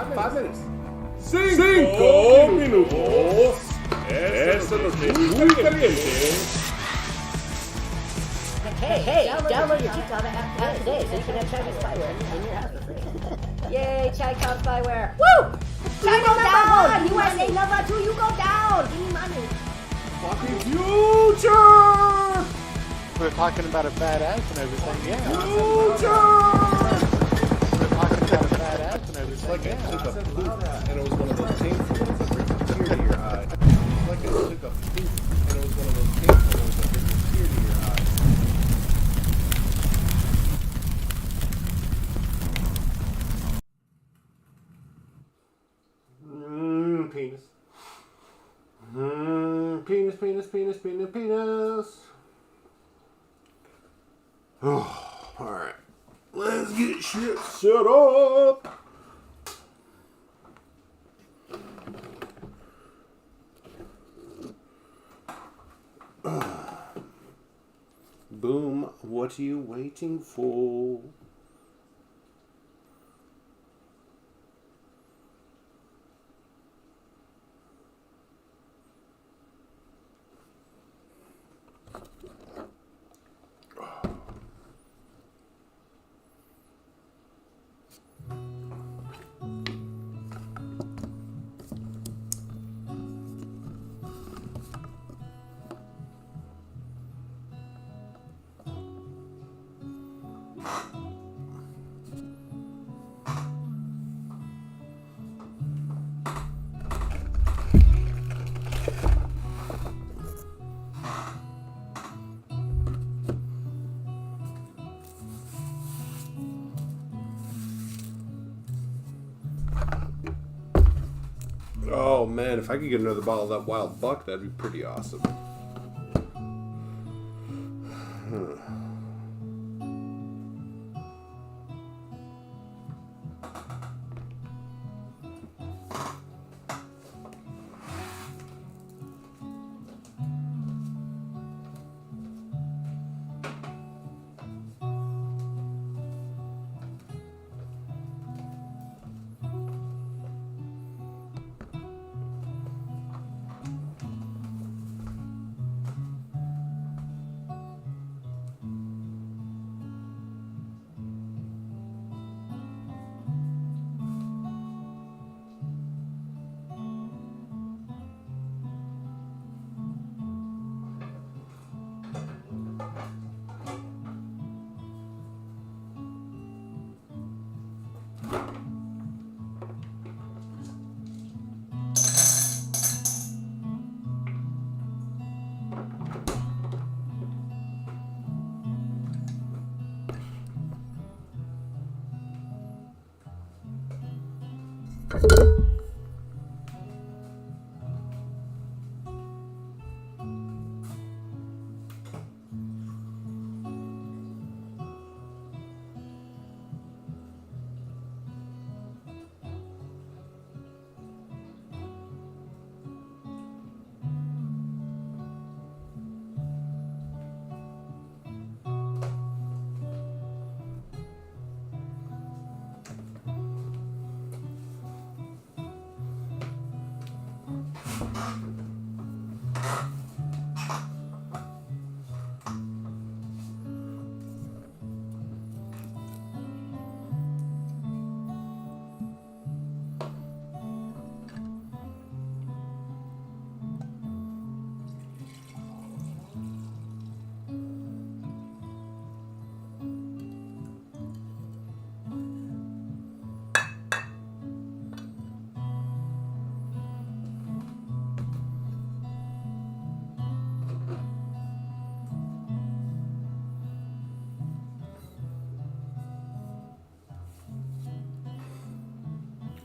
5 minutes. 5 minutos. Eso es lo que es muy caliente. Hey, download your TikTok app today so you can have Chai spyware in your house for free. Yay, Chai spyware. Woo! Chai go down! USA number 2, you go down! Give me money. Fucking future! We're talking about a badass and everything, yeah. Future! We're talking about a badass and everything, Like yeah. it took a poop and it was one of those painful ones that brings a tear to your eye. It's like it took a poop and it was one of those painful ones that brings a tear to your eye. Penis. Penis. Oh, alright. Let's get shit set up. Boom, what are you waiting for? Oh man, if I could get another bottle of that wild buck, that'd be pretty awesome.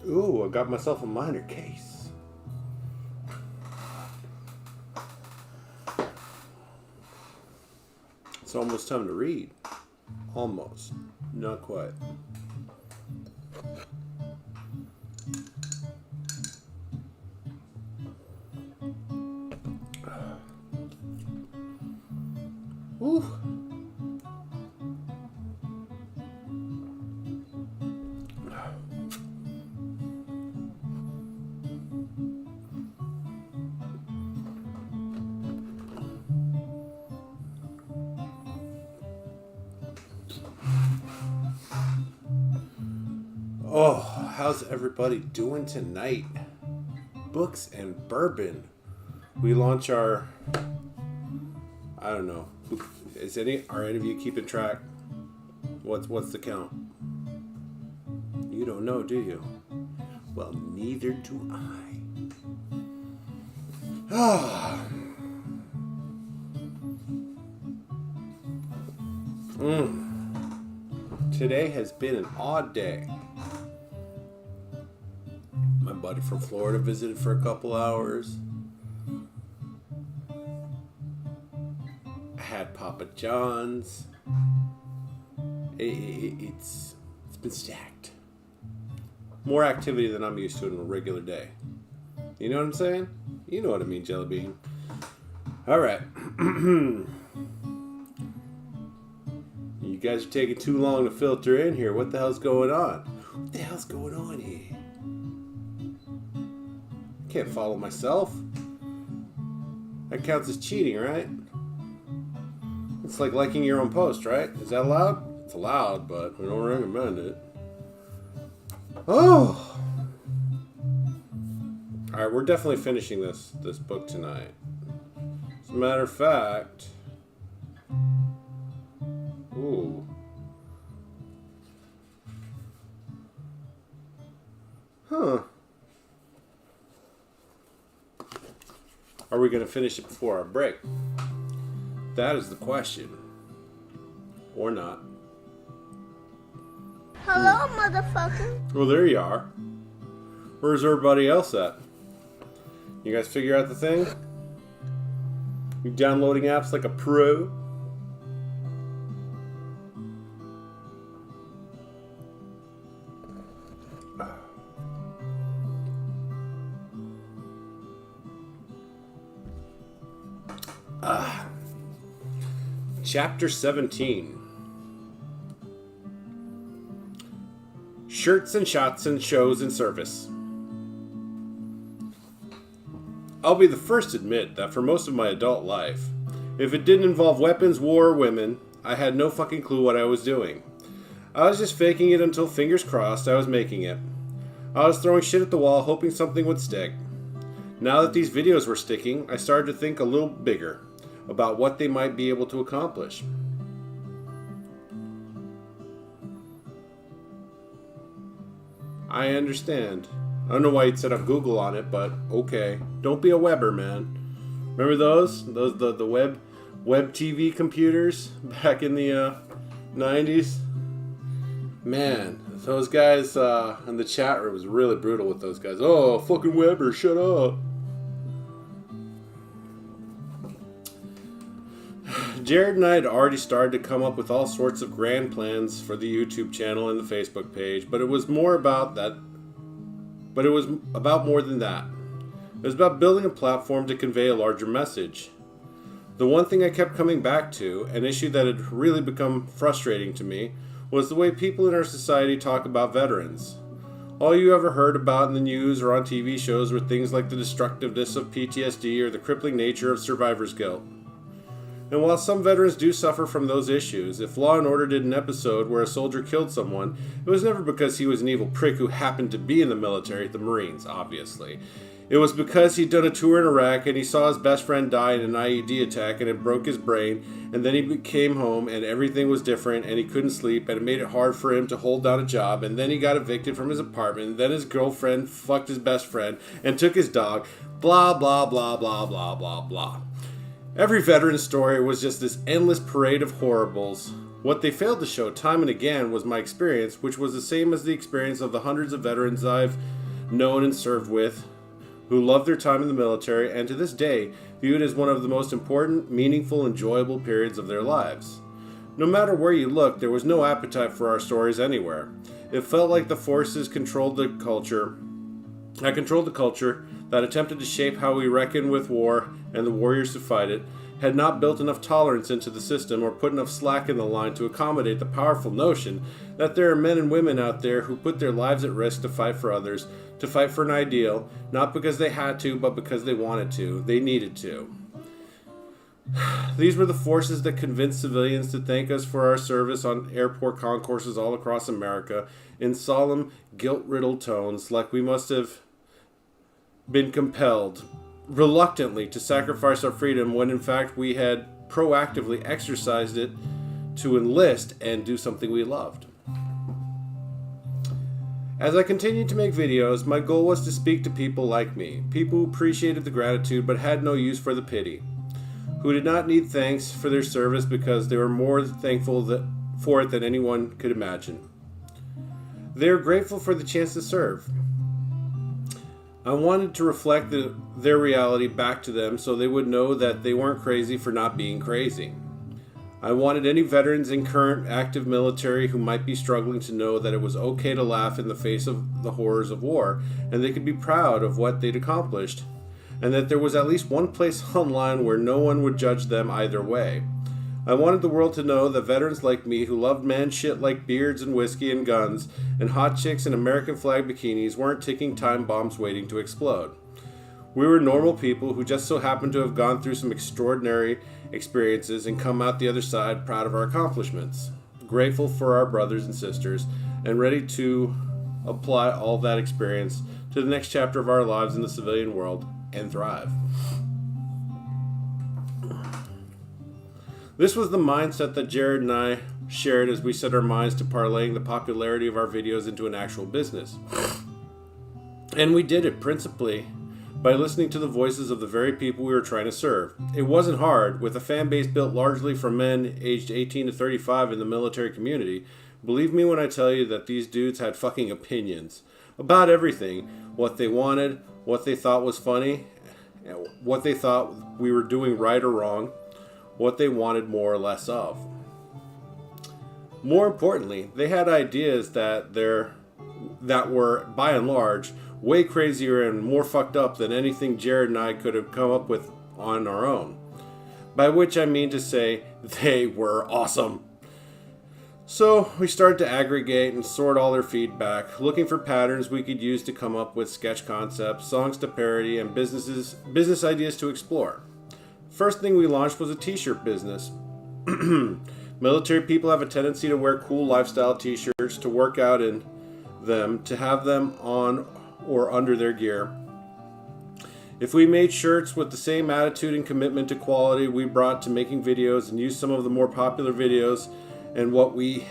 Ooh, I got myself a minor case. It's almost time to read. Almost. Not quite. Ooh. Oh, how's everybody doing tonight? Books and bourbon. We launch our, I don't know. Are any of you keeping track? What's the count? You don't know, do you? Well, neither do I. Ah. Today has been an odd day. My buddy from Florida visited for a couple hours. I had Papa John's. It's been stacked. More activity than I'm used to in a regular day. You know what I'm saying? You know what I mean, Jelly Bean. All right. You guys are taking too long to filter in here. What the hell's going on? What the hell's going on here? I can't follow myself. That counts as cheating, right? It's like liking your own post, right? Is that allowed? It's allowed, but we don't recommend it. Oh! Alright, we're definitely finishing this book tonight. As a matter of fact... Ooh. Huh. Are we going to finish it before our break? That is the question. Or not. Hello, motherfucker. Well, there you are. Where's everybody else at? You guys figure out the thing? You downloading apps like a pro? Chapter 17. Shirts and shots and shows and service. I'll be the first to admit that for most of my adult life, if it didn't involve weapons, war, or women, I had no fucking clue what I was doing. I was just faking it until, fingers crossed, I was making it. I was throwing shit at the wall hoping something would stick. Now that these videos were sticking, I started to think a little bigger about what they might be able to accomplish. I understand. I don't know why you'd set up Google on it, but okay. Don't be a Weber, man. Remember those? The web TV computers back in the 90s? Man, those guys in the chat room was really brutal with those guys. Oh, fucking Weber, shut up. Jared and I had already started to come up with all sorts of grand plans for the YouTube channel and the Facebook page, but it was more about that. But it was about more than that. It was about building a platform to convey a larger message. The one thing I kept coming back to, an issue that had really become frustrating to me, was the way people in our society talk about veterans. All you ever heard about in the news or on TV shows were things like the destructiveness of PTSD or the crippling nature of survivor's guilt. And while some veterans do suffer from those issues, if Law & Order did an episode where a soldier killed someone, it was never because he was an evil prick who happened to be in the military, the Marines, obviously. It was because he'd done a tour in Iraq and he saw his best friend die in an IED attack and it broke his brain, and then he came home and everything was different and he couldn't sleep and it made it hard for him to hold down a job, and then he got evicted from his apartment, and then his girlfriend fucked his best friend and took his dog, blah blah blah blah blah blah blah. Every veteran's story was just this endless parade of horribles. What they failed to show time and again was my experience, which was the same as the experience of the hundreds of veterans I've known and served with, who loved their time in the military and to this day view it as one of the most important, meaningful, enjoyable periods of their lives. No matter where you looked, there was no appetite for our stories anywhere. It felt like the forces controlled the culture. I controlled the culture that attempted to shape how we reckon with war, and the warriors who fight it had not built enough tolerance into the system or put enough slack in the line to accommodate the powerful notion that there are men and women out there who put their lives at risk to fight for others, to fight for an ideal, not because they had to, but because they wanted to, they needed to. These were the forces that convinced civilians to thank us for our service on airport concourses all across America in solemn, guilt-riddled tones, like we must have been compelled, reluctantly, to sacrifice our freedom when in fact we had proactively exercised it to enlist and do something we loved. As I continued to make videos, my goal was to speak to people like me, people who appreciated the gratitude but had no use for the pity, who did not need thanks for their service because they were more thankful for it than anyone could imagine. They are grateful for the chance to serve. I wanted to reflect their reality back to them so they would know that they weren't crazy for not being crazy. I wanted any veterans in current active military who might be struggling to know that it was okay to laugh in the face of the horrors of war, and they could be proud of what they'd accomplished, and that there was at least one place online where no one would judge them either way. I wanted the world to know that veterans like me who loved man shit like beards and whiskey and guns and hot chicks in American flag bikinis weren't ticking time bombs waiting to explode. We were normal people who just so happened to have gone through some extraordinary experiences and come out the other side proud of our accomplishments, grateful for our brothers and sisters, and ready to apply all that experience to the next chapter of our lives in the civilian world and thrive. This was the mindset that Jared and I shared as we set our minds to parlaying the popularity of our videos into an actual business. And we did it principally by listening to the voices of the very people we were trying to serve. It wasn't hard, with a fan base built largely from men aged 18 to 35 in the military community. Believe me when I tell you that these dudes had fucking opinions about everything. What they wanted, what they thought was funny, what they thought we were doing right or wrong, what they wanted more or less of. More importantly, they had ideas that were, by and large, way crazier and more fucked up than anything Jared and I could have come up with on our own. By which I mean to say, they were awesome. So we started to aggregate and sort all their feedback, looking for patterns we could use to come up with sketch concepts, songs to parody, and business ideas to explore. First thing we launched was a t-shirt business. Military people have a tendency to wear cool lifestyle t-shirts, to work out in them, to have them on or under their gear. If we made shirts with the same attitude and commitment to quality we brought to making videos and used some of the more popular videos and what we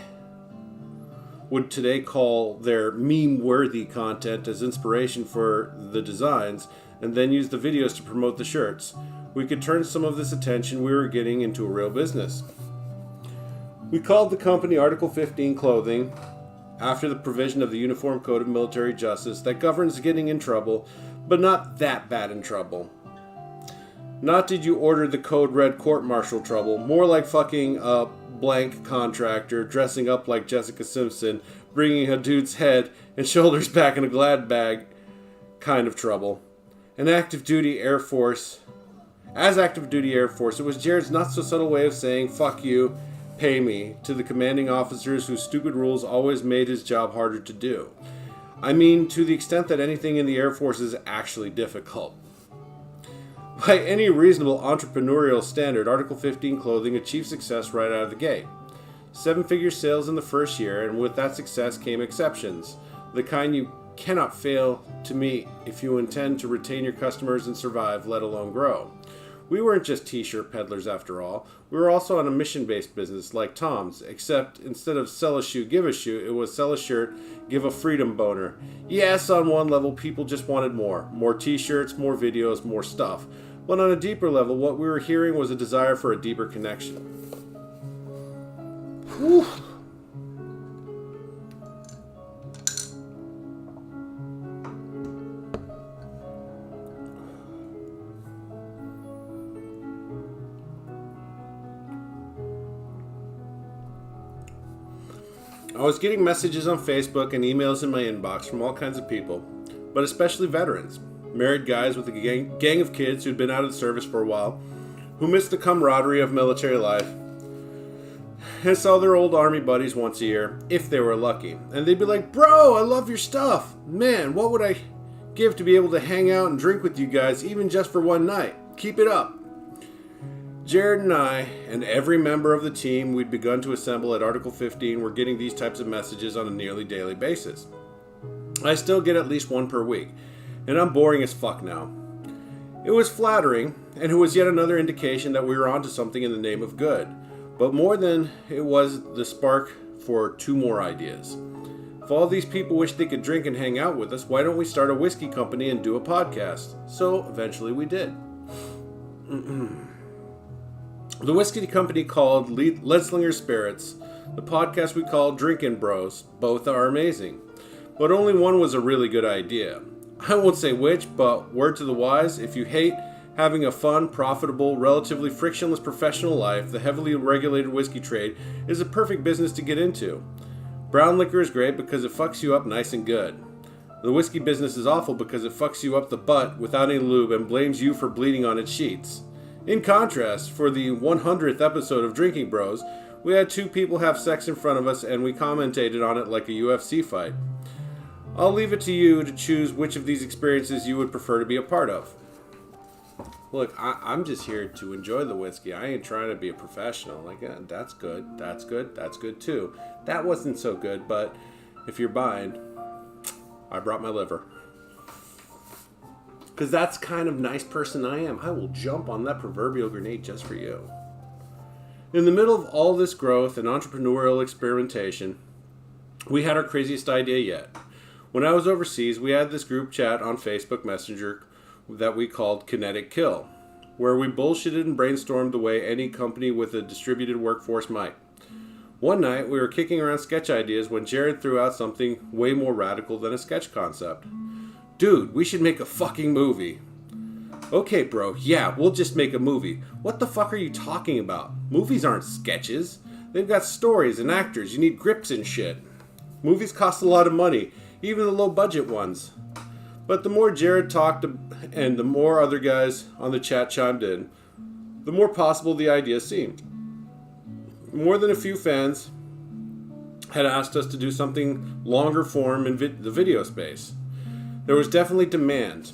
would today call their meme-worthy content as inspiration for the designs, and then use the videos to promote the shirts, we could turn some of this attention we were getting into a real business. We called the company Article 15 Clothing, after the provision of the Uniform Code of Military Justice that governs getting in trouble, but not that bad in trouble. Not did you order the code red court-martial trouble, more like fucking a blank contractor dressing up like Jessica Simpson, bringing a dude's head and shoulders back in a glad bag kind of trouble. As active duty Air Force, it was Jared's not so subtle way of saying, fuck you, pay me, to the commanding officers whose stupid rules always made his job harder to do. I mean, to the extent that anything in the Air Force is actually difficult. By any reasonable entrepreneurial standard, Article 15 Clothing achieved success right out of the gate. 7-figure sales in the first year, and with that success came exceptions, the kind you cannot fail to meet if you intend to retain your customers and survive, let alone grow. We weren't just t-shirt peddlers after all. We were also on a mission-based business like Tom's, except instead of sell a shoe, give a shoe, it was sell a shirt, give a freedom boner. Yes, on one level, people just wanted more. More t-shirts, more videos, more stuff. But on a deeper level, what we were hearing was a desire for a deeper connection. Whew. I was getting messages on Facebook and emails in my inbox from all kinds of people, but especially veterans. Married guys with a gang of kids who'd been out of the service for a while, who missed the camaraderie of military life, and saw their old army buddies once a year, if they were lucky. And they'd be like, bro, I love your stuff. Man, what would I give to be able to hang out and drink with you guys, even just for one night? Keep it up. Jared and I, and every member of the team we'd begun to assemble at Article 15 were getting these types of messages on a nearly daily basis. I still get at least one per week, and I'm boring as fuck now. It was flattering, and it was yet another indication that we were onto something in the name of good. But more than it was the spark for 2 more ideas. If all these people wish they could drink and hang out with us, why don't we start a whiskey company and do a podcast? So eventually we did. The whiskey company called Ledslinger Spirits, the podcast we called Drinkin' Bros. Both are amazing. But only one was a really good idea. I won't say which, but word to the wise, if you hate having a fun, profitable, relatively frictionless professional life, the heavily regulated whiskey trade is a perfect business to get into. Brown liquor is great because it fucks you up nice and good. The whiskey business is awful because it fucks you up the butt without any lube and blames you for bleeding on its sheets. In contrast, for the 100th episode of Drinking Bros, we had 2 people have sex in front of us and we commentated on it like a UFC fight. I'll leave it to you to choose which of these experiences you would prefer to be a part of. Look, I'm just here to enjoy the whiskey. I ain't trying to be a professional. Like, that's good, that's good, that's good too. That wasn't so good, but if you're buying, I brought my liver. Because that's the kind of nice person I am. I will jump on that proverbial grenade just for you. In the middle of all this growth and entrepreneurial experimentation, we had our craziest idea yet. When I was overseas, we had this group chat on Facebook Messenger that we called Kinetic Kill, where we bullshitted and brainstormed the way any company with a distributed workforce might. One night, we were kicking around sketch ideas when Jared threw out something way more radical than a sketch concept. Dude, we should make a fucking movie. Okay, bro, yeah, we'll just make a movie. What the fuck are you talking about? Movies aren't sketches. They've got stories and actors. You need grips and shit. Movies cost a lot of money, even the low-budget ones. But the more Jared talked and the more other guys on the chat chimed in, the more possible the idea seemed. More than a few fans had asked us to do something longer form in the video space. There was definitely demand,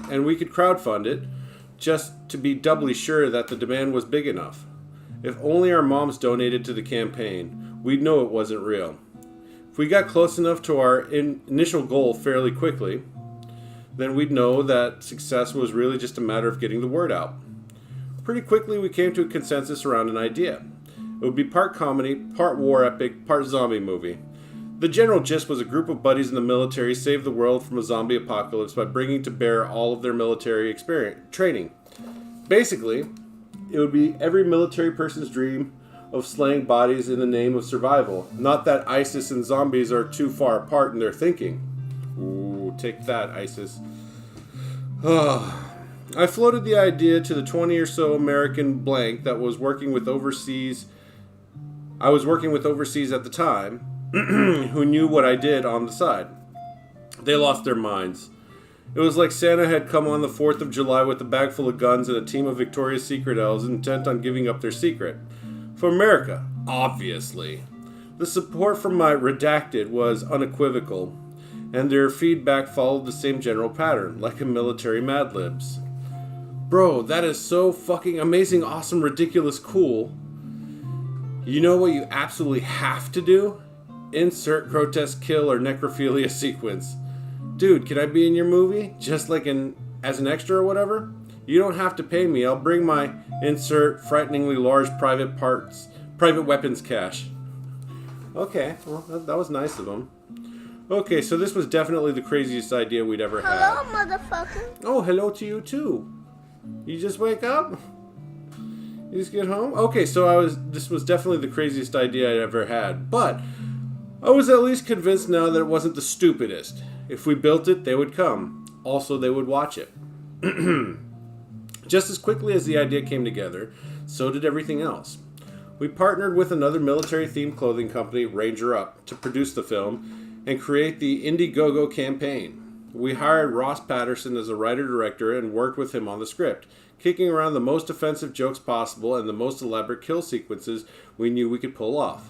and we could crowdfund it just to be doubly sure that the demand was big enough. If only our moms donated to the campaign, we'd know it wasn't real. If we got close enough to our initial goal fairly quickly, then we'd know that success was really just a matter of getting the word out. Pretty quickly we came to a consensus around an idea. It would be part comedy, part war epic, part zombie movie. The general gist was a group of buddies in the military saved the world from a zombie apocalypse by bringing to bear all of their military training. Basically, it would be every military person's dream of slaying bodies in the name of survival. Not that ISIS and zombies are too far apart in their thinking. Ooh, take that, ISIS. I floated the idea to the 20 or so American blank that was working with overseas. I was working with overseas at the time, who knew what I did on the side. They lost their minds. It was like Santa had come on the 4th of July with a bag full of guns and a team of Victoria's Secret elves intent on giving up their secret. For America, obviously. The support from my redacted was unequivocal, and their feedback followed the same general pattern, like a military Mad Libs. Bro, that is so fucking amazing, awesome, ridiculous, cool. You know what you absolutely have to do? Insert grotesque kill or necrophilia sequence. Dude, can I be in your movie? Just like as an extra or whatever? You don't have to pay me. I'll bring my insert frighteningly large private weapons cache. Okay, well, that was nice of him. Okay, so this was definitely the craziest idea we'd ever had. Hello, motherfucker. Oh, hello to you too. You just wake up? You just get home? Okay, so this was definitely the craziest idea I'd ever had. But I was at least convinced now that it wasn't the stupidest. If we built it, they would come. Also, they would watch it. Just as quickly as the idea came together, so did everything else. We partnered with another military-themed clothing company, Ranger Up, to produce the film and create the Indiegogo campaign. We hired Ross Patterson as a writer-director and worked with him on the script, kicking around the most offensive jokes possible and the most elaborate kill sequences we knew we could pull off.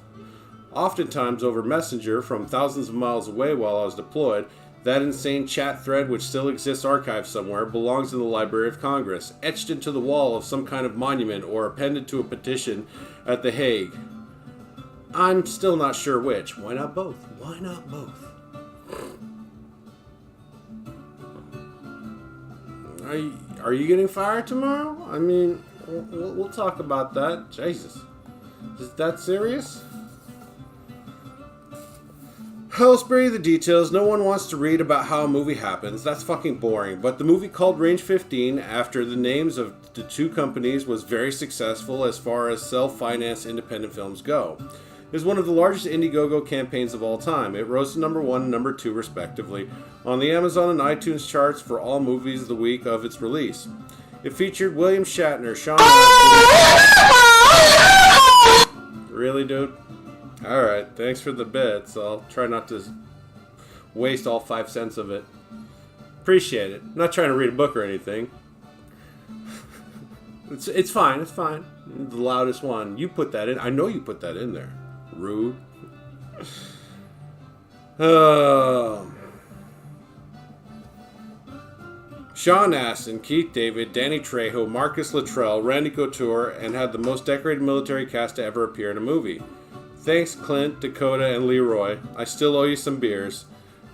Oftentimes over Messenger from thousands of miles away while I was deployed, That insane chat thread, which still exists archived somewhere, belongs in the Library of Congress, etched into the wall of some kind of monument or appended to a petition at The Hague. I'm still not sure which. Why not both? Why not both? Are you getting fired tomorrow? I mean, we'll talk about that. Jesus. Is that serious? I'll spare you the details. No one wants to read about how a movie happens. That's fucking boring. But the movie called Range 15, after the names of the two companies, was very successful as far as self-financed independent films go. It is one of the largest Indiegogo campaigns of all time. It rose to number 1 and number 2 respectively on the Amazon and iTunes charts for all movies of the week of its release. It featured William Shatner, Sean Astin. Really, dude? Alright, thanks for the bits. I'll try not to waste all 5 cents of it. Appreciate it. I'm not trying to read a book or anything. It's fine, it's fine. The loudest one. You put that in. I know you put that in there. Rude. Sean Astin, Keith David, Danny Trejo, Marcus Luttrell, Randy Couture, and had the most decorated military cast to ever appear in a movie. Thanks, Clint, Dakota, and Leroy. I still owe you some beers.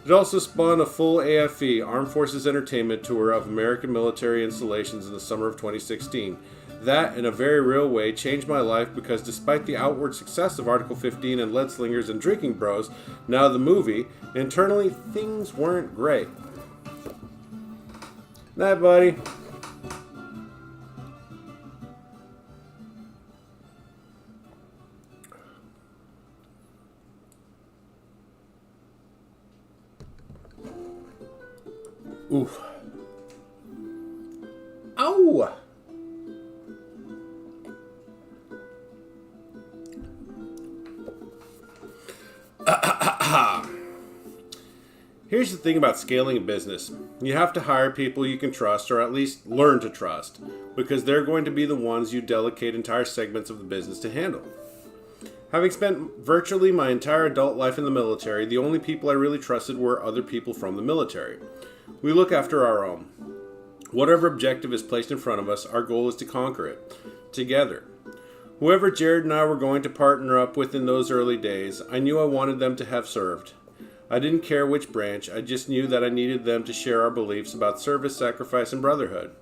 It also spawned a full AFE, Armed Forces Entertainment Tour of American military installations in the summer of 2016. That, in a very real way, changed my life because despite the outward success of Article 15 and Lead Slingers and Drinking Bros, now the movie, internally, things weren't great. Night, buddy. Ooh. Ow! Here's the thing about scaling a business. You have to hire people you can trust, or at least learn to trust, because they're going to be the ones you delegate entire segments of the business to handle. Having spent virtually my entire adult life in the military, the only people I really trusted were other people from the military. We look after our own. Whatever objective is placed in front of us, our goal is to conquer it. Together. Whoever Jared and I were going to partner up with in those early days, I knew I wanted them to have served. I didn't care which branch, I just knew that I needed them to share our beliefs about service, sacrifice, and brotherhood.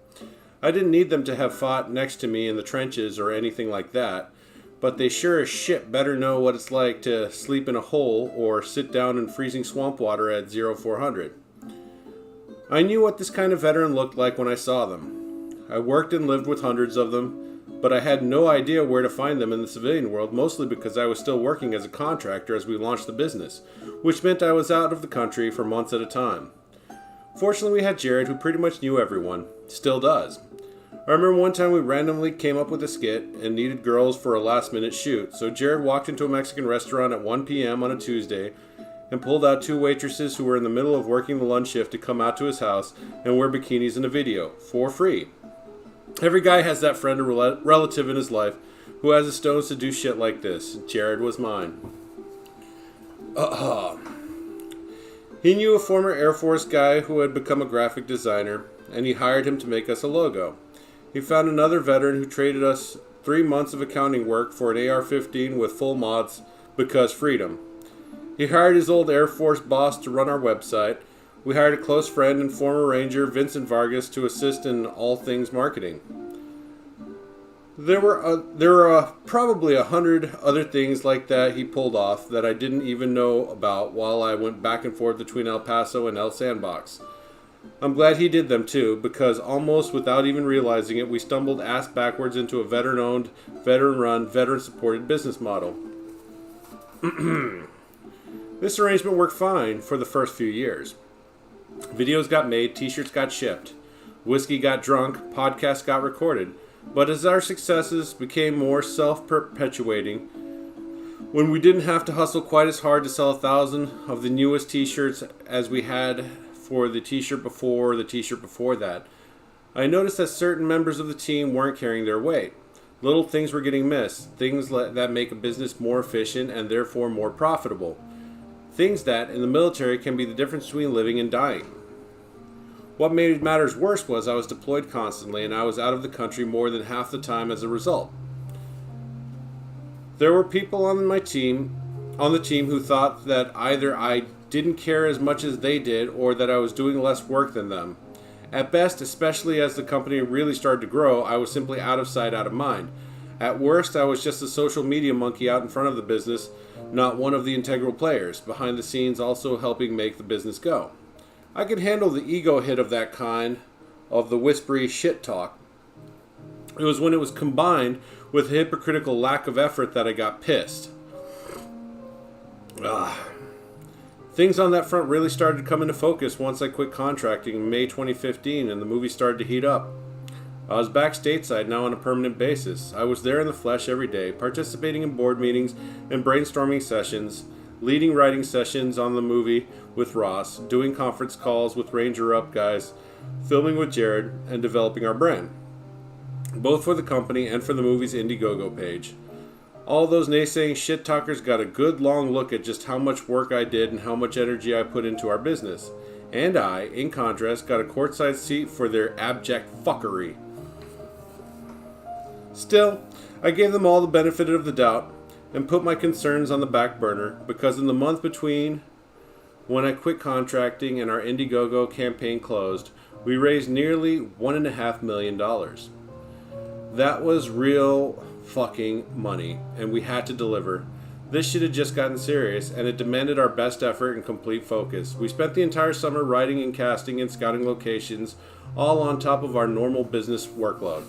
I didn't need them to have fought next to me in the trenches or anything like that, but they sure as shit better know what it's like to sleep in a hole or sit down in freezing swamp water at 0400. I knew what this kind of veteran looked like when I saw them. I worked and lived with hundreds of them, but I had no idea where to find them in the civilian world, mostly because I was still working as a contractor as we launched the business, which meant I was out of the country for months at a time. Fortunately, we had Jared, who pretty much knew everyone. Still does. I remember one time we randomly came up with a skit and needed girls for a last-minute shoot, so Jared walked into a Mexican restaurant at 1 p.m. on a Tuesday and pulled out 2 waitresses who were in the middle of working the lunch shift to come out to his house and wear bikinis in a video, for free. Every guy has that friend or relative in his life who has the stones to do shit like this. Jared was mine. He knew a former Air Force guy who had become a graphic designer, and he hired him to make us a logo. He found another veteran who traded us 3 months of accounting work for an AR-15 with full mods because freedom. He hired his old Air Force boss to run our website. We hired a close friend and former Ranger, Vincent Vargas, to assist in all things marketing. There were probably 100 other things like that he pulled off that I didn't even know about while I went back and forth between El Paso and El Sandbox. I'm glad he did them too, because almost without even realizing it, we stumbled ass backwards into a veteran-owned, veteran-run, veteran-supported business model. This arrangement worked fine for the first few years. Videos got made, t-shirts got shipped, whiskey got drunk, podcasts got recorded. But as our successes became more self-perpetuating, when we didn't have to hustle quite as hard to sell 1,000 of the newest t-shirts as we had for the t-shirt before that, I noticed that certain members of the team weren't carrying their weight. Little things were getting missed, things that make a business more efficient and therefore more profitable. Things that, in the military, can be the difference between living and dying. What made matters worse was I was deployed constantly, and I was out of the country more than half the time as a result. There were people on the team who thought that either I didn't care as much as they did, or that I was doing less work than them. At best, especially as the company really started to grow, I was simply out of sight, out of mind. At worst, I was just a social media monkey out in front of the business, not one of the integral players, behind the scenes also helping make the business go. I could handle the ego hit of that kind, of the whispery shit talk. It was when it was combined with a hypocritical lack of effort that I got pissed. Things on that front really started to come into focus once I quit contracting in May 2015 and the movie started to heat up. I was back stateside now on a permanent basis. I was there in the flesh every day, participating in board meetings and brainstorming sessions, leading writing sessions on the movie with Ross, doing conference calls with Ranger Up guys, filming with Jared, and developing our brand, both for the company and for the movie's Indiegogo page. All those naysaying shit talkers got a good long look at just how much work I did and how much energy I put into our business. And I, in contrast, got a courtside seat for their abject fuckery. Still, I gave them all the benefit of the doubt and put my concerns on the back burner because in the month between when I quit contracting and our Indiegogo campaign closed, we raised nearly $1.5 million. That was real fucking money, and we had to deliver. This shit had just gotten serious, and it demanded our best effort and complete focus. We spent the entire summer writing and casting and scouting locations, all on top of our normal business workload.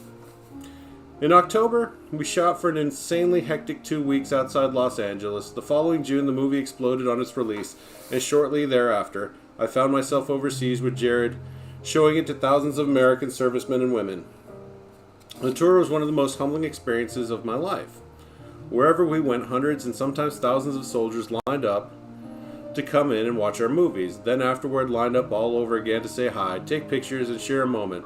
In October, we shot for an insanely hectic 2 weeks outside Los Angeles. The following June, the movie exploded on its release, and shortly thereafter, I found myself overseas with Jared, showing it to thousands of American servicemen and women. The tour was one of the most humbling experiences of my life. Wherever we went, hundreds and sometimes thousands of soldiers lined up to come in and watch our movies, then afterward lined up all over again to say hi, take pictures, and share a moment.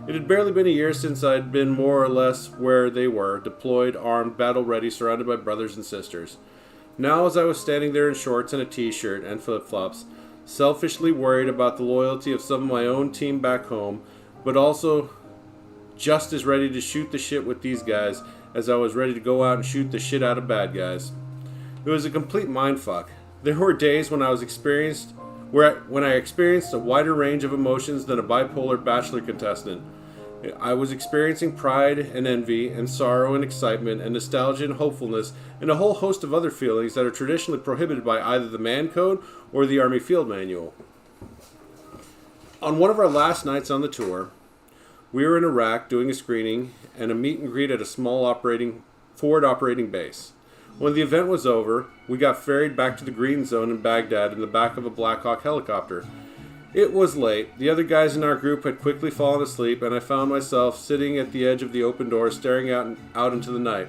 It had barely been a year since I'd been more or less where they were, deployed, armed, battle-ready, surrounded by brothers and sisters. Now, as I was standing there in shorts and a t-shirt and flip-flops, selfishly worried about the loyalty of some of my own team back home, but also just as ready to shoot the shit with these guys as I was ready to go out and shoot the shit out of bad guys. It was a complete mindfuck. There were days when I experienced a wider range of emotions than a bipolar bachelor contestant. I was experiencing pride and envy and sorrow and excitement and nostalgia and hopefulness and a whole host of other feelings that are traditionally prohibited by either the Man Code or the Army Field Manual. On one of our last nights on the tour, we were in Iraq doing a screening and a meet and greet at a small forward operating base. When the event was over, we got ferried back to the Green Zone in Baghdad in the back of a Black Hawk helicopter. It was late. The other guys in our group had quickly fallen asleep, and I found myself sitting at the edge of the open door staring out into the night.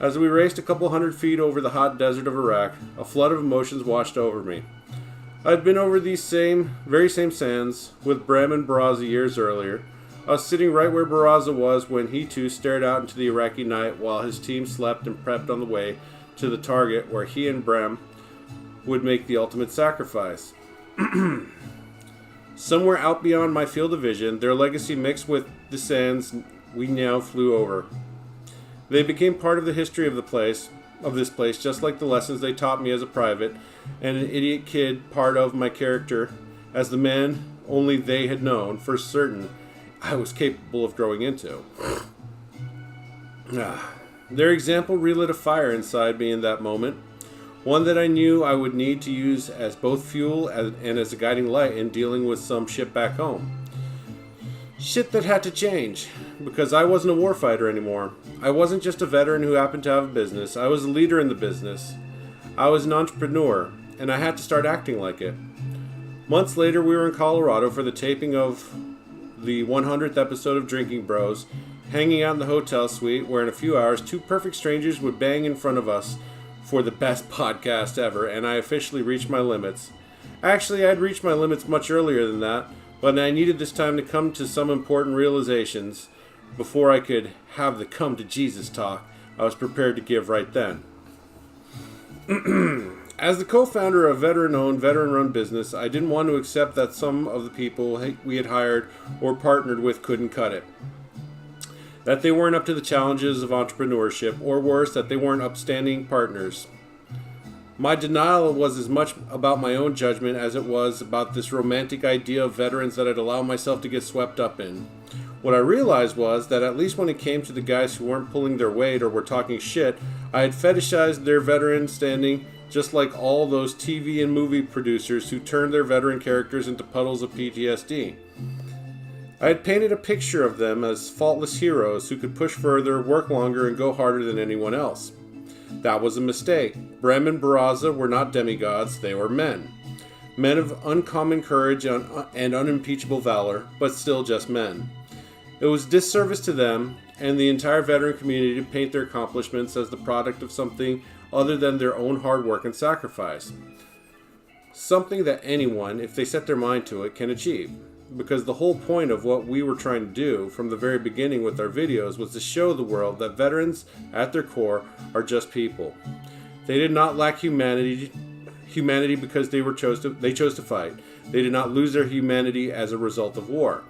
As we raced a couple hundred feet over the hot desert of Iraq, a flood of emotions washed over me. I'd been over these very same sands with Brem and Baraza years earlier. I was sitting right where Baraza was when he too stared out into the Iraqi night while his team slept and prepped on the way to the target where he and Brem would make the ultimate sacrifice. Somewhere out beyond my field of vision, their legacy mixed with the sands we now flew over. They became part of the history of this place, just like the lessons they taught me as a private and an idiot kid part of my character as the man only they had known for certain I was capable of growing into. Their example relit a fire inside me in that moment, one that I knew I would need to use as both fuel and as a guiding light in dealing with some shit back home. Shit that had to change, because I wasn't a warfighter anymore. I wasn't just a veteran who happened to have a business. I was a leader in the business. I was an entrepreneur, and I had to start acting like it. Months later, we were in Colorado for the taping of the 100th episode of Drinking Bros, hanging out in the hotel suite where in a few hours 2 perfect strangers would bang in front of us for the best podcast ever, and I officially reached my limits. Actually, I'd reached my limits much earlier than that, but I needed this time to come to some important realizations before I could have the come to Jesus talk I was prepared to give right then. As the co-founder of a veteran-owned, veteran-run business, I didn't want to accept that some of the people we had hired or partnered with couldn't cut it. That they weren't up to the challenges of entrepreneurship, or worse, that they weren't upstanding partners. My denial was as much about my own judgment as it was about this romantic idea of veterans that I'd allowed myself to get swept up in. What I realized was that at least when it came to the guys who weren't pulling their weight or were talking shit, I had fetishized their veteran standing just like all those TV and movie producers who turned their veteran characters into puddles of PTSD. I had painted a picture of them as faultless heroes who could push further, work longer, and go harder than anyone else. That was a mistake. Brem and Barraza were not demigods, they were men. Men of uncommon courage and unimpeachable valor, but still just men. It was disservice to them and the entire veteran community to paint their accomplishments as the product of something other than their own hard work and sacrifice. Something that anyone, if they set their mind to it, can achieve. Because the whole point of what we were trying to do from the very beginning with our videos was to show the world that veterans, at their core, are just people. They did not lack humanity because they chose to fight. They did not lose their humanity as a result of war.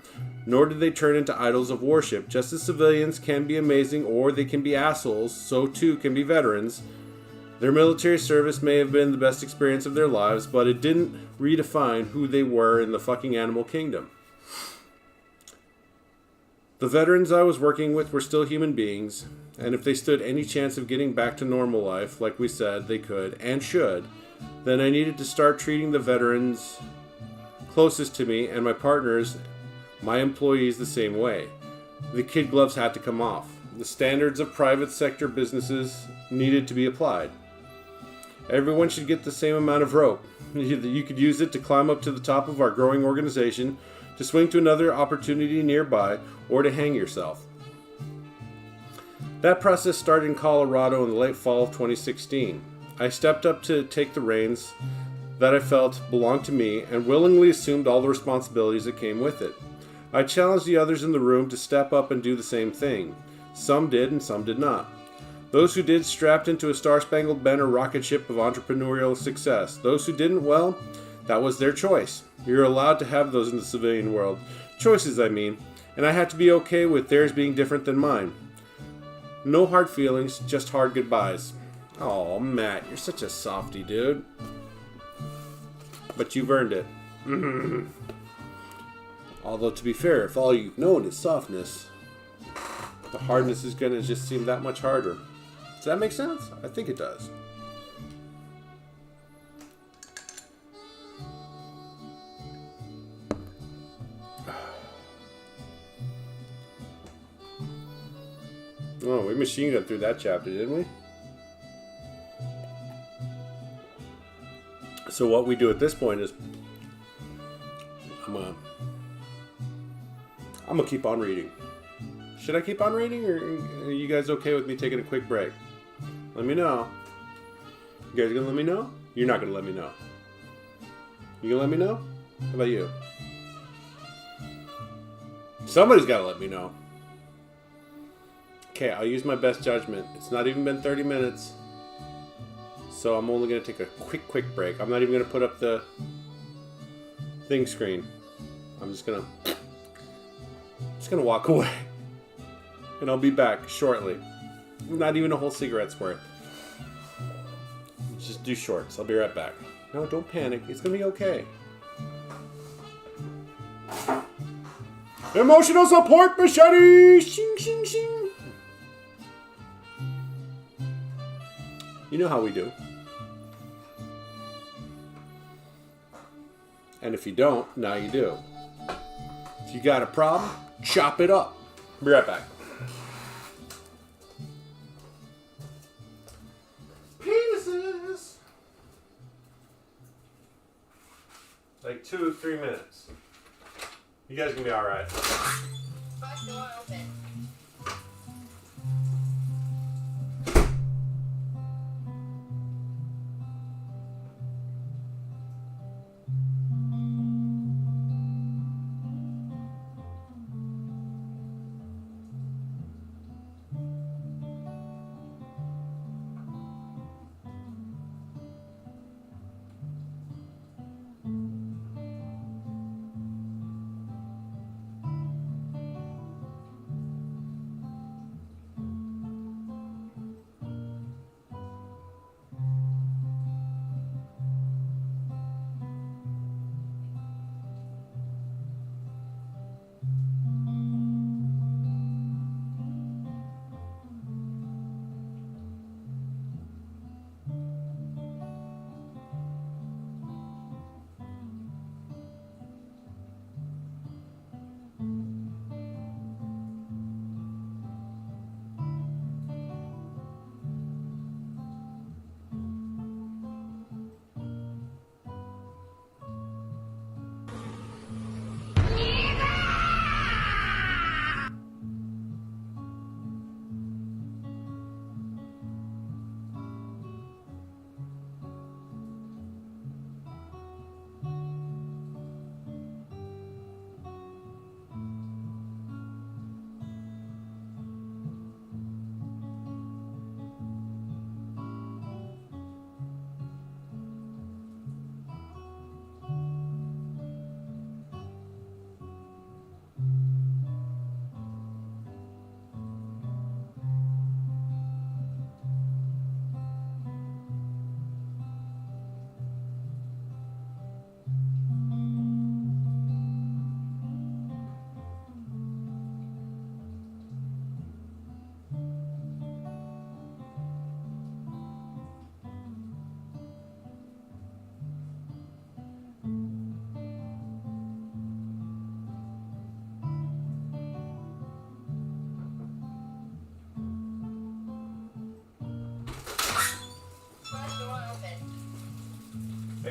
Nor did they turn into idols of worship. Just as civilians can be amazing or they can be assholes, so too can be veterans. Their military service may have been the best experience of their lives, but it didn't redefine who they were in the fucking animal kingdom. The veterans I was working with were still human beings, and if they stood any chance of getting back to normal life, like we said they could and should, then I needed to start treating the veterans closest to me and my partners, my employees, the same way. The kid gloves had to come off. The standards of private sector businesses needed to be applied. Everyone should get the same amount of rope. You could use it to climb up to the top of our growing organization, to swing to another opportunity nearby, or to hang yourself. That process started in Colorado in the late fall of 2016. I stepped up to take the reins that I felt belonged to me and willingly assumed all the responsibilities that came with it. I challenged the others in the room to step up and do the same thing. Some did and some did not. Those who did strapped into a star-spangled banner rocket ship of entrepreneurial success. Those who didn't, well, that was their choice. You're allowed to have those in the civilian world. Choices, I mean. And I had to be okay with theirs being different than mine. No hard feelings, just hard goodbyes. Oh, Matt, you're such a softie, dude. But you've earned it. Although, to be fair, if all you've known is softness, the hardness is going to just seem that much harder. Does that make sense? I think it does. Oh, we machine gunned through that chapter, didn't we? So what we do at this point is I'm gonna keep on reading. Should I keep on reading, or are you guys okay with me taking a quick break? Let me know. You guys gonna let me know? You're not gonna let me know. You gonna let me know? How about you? Somebody's gotta let me know. Okay, I'll use my best judgment. It's not even been 30 minutes. So I'm only gonna take a quick break. I'm not even gonna put up the thing screen. I'm just gonna walk away. And I'll be back shortly. Not even a whole cigarette's worth. Just do shorts. I'll be right back. No, don't panic. It's gonna be okay. Emotional support machete! Shing, shing, shing. You know how we do. And if you don't, now you do. If you got a problem, chop it up. Be right back. Penises. Like 2-3 minutes. You guys gonna be alright. Front door open.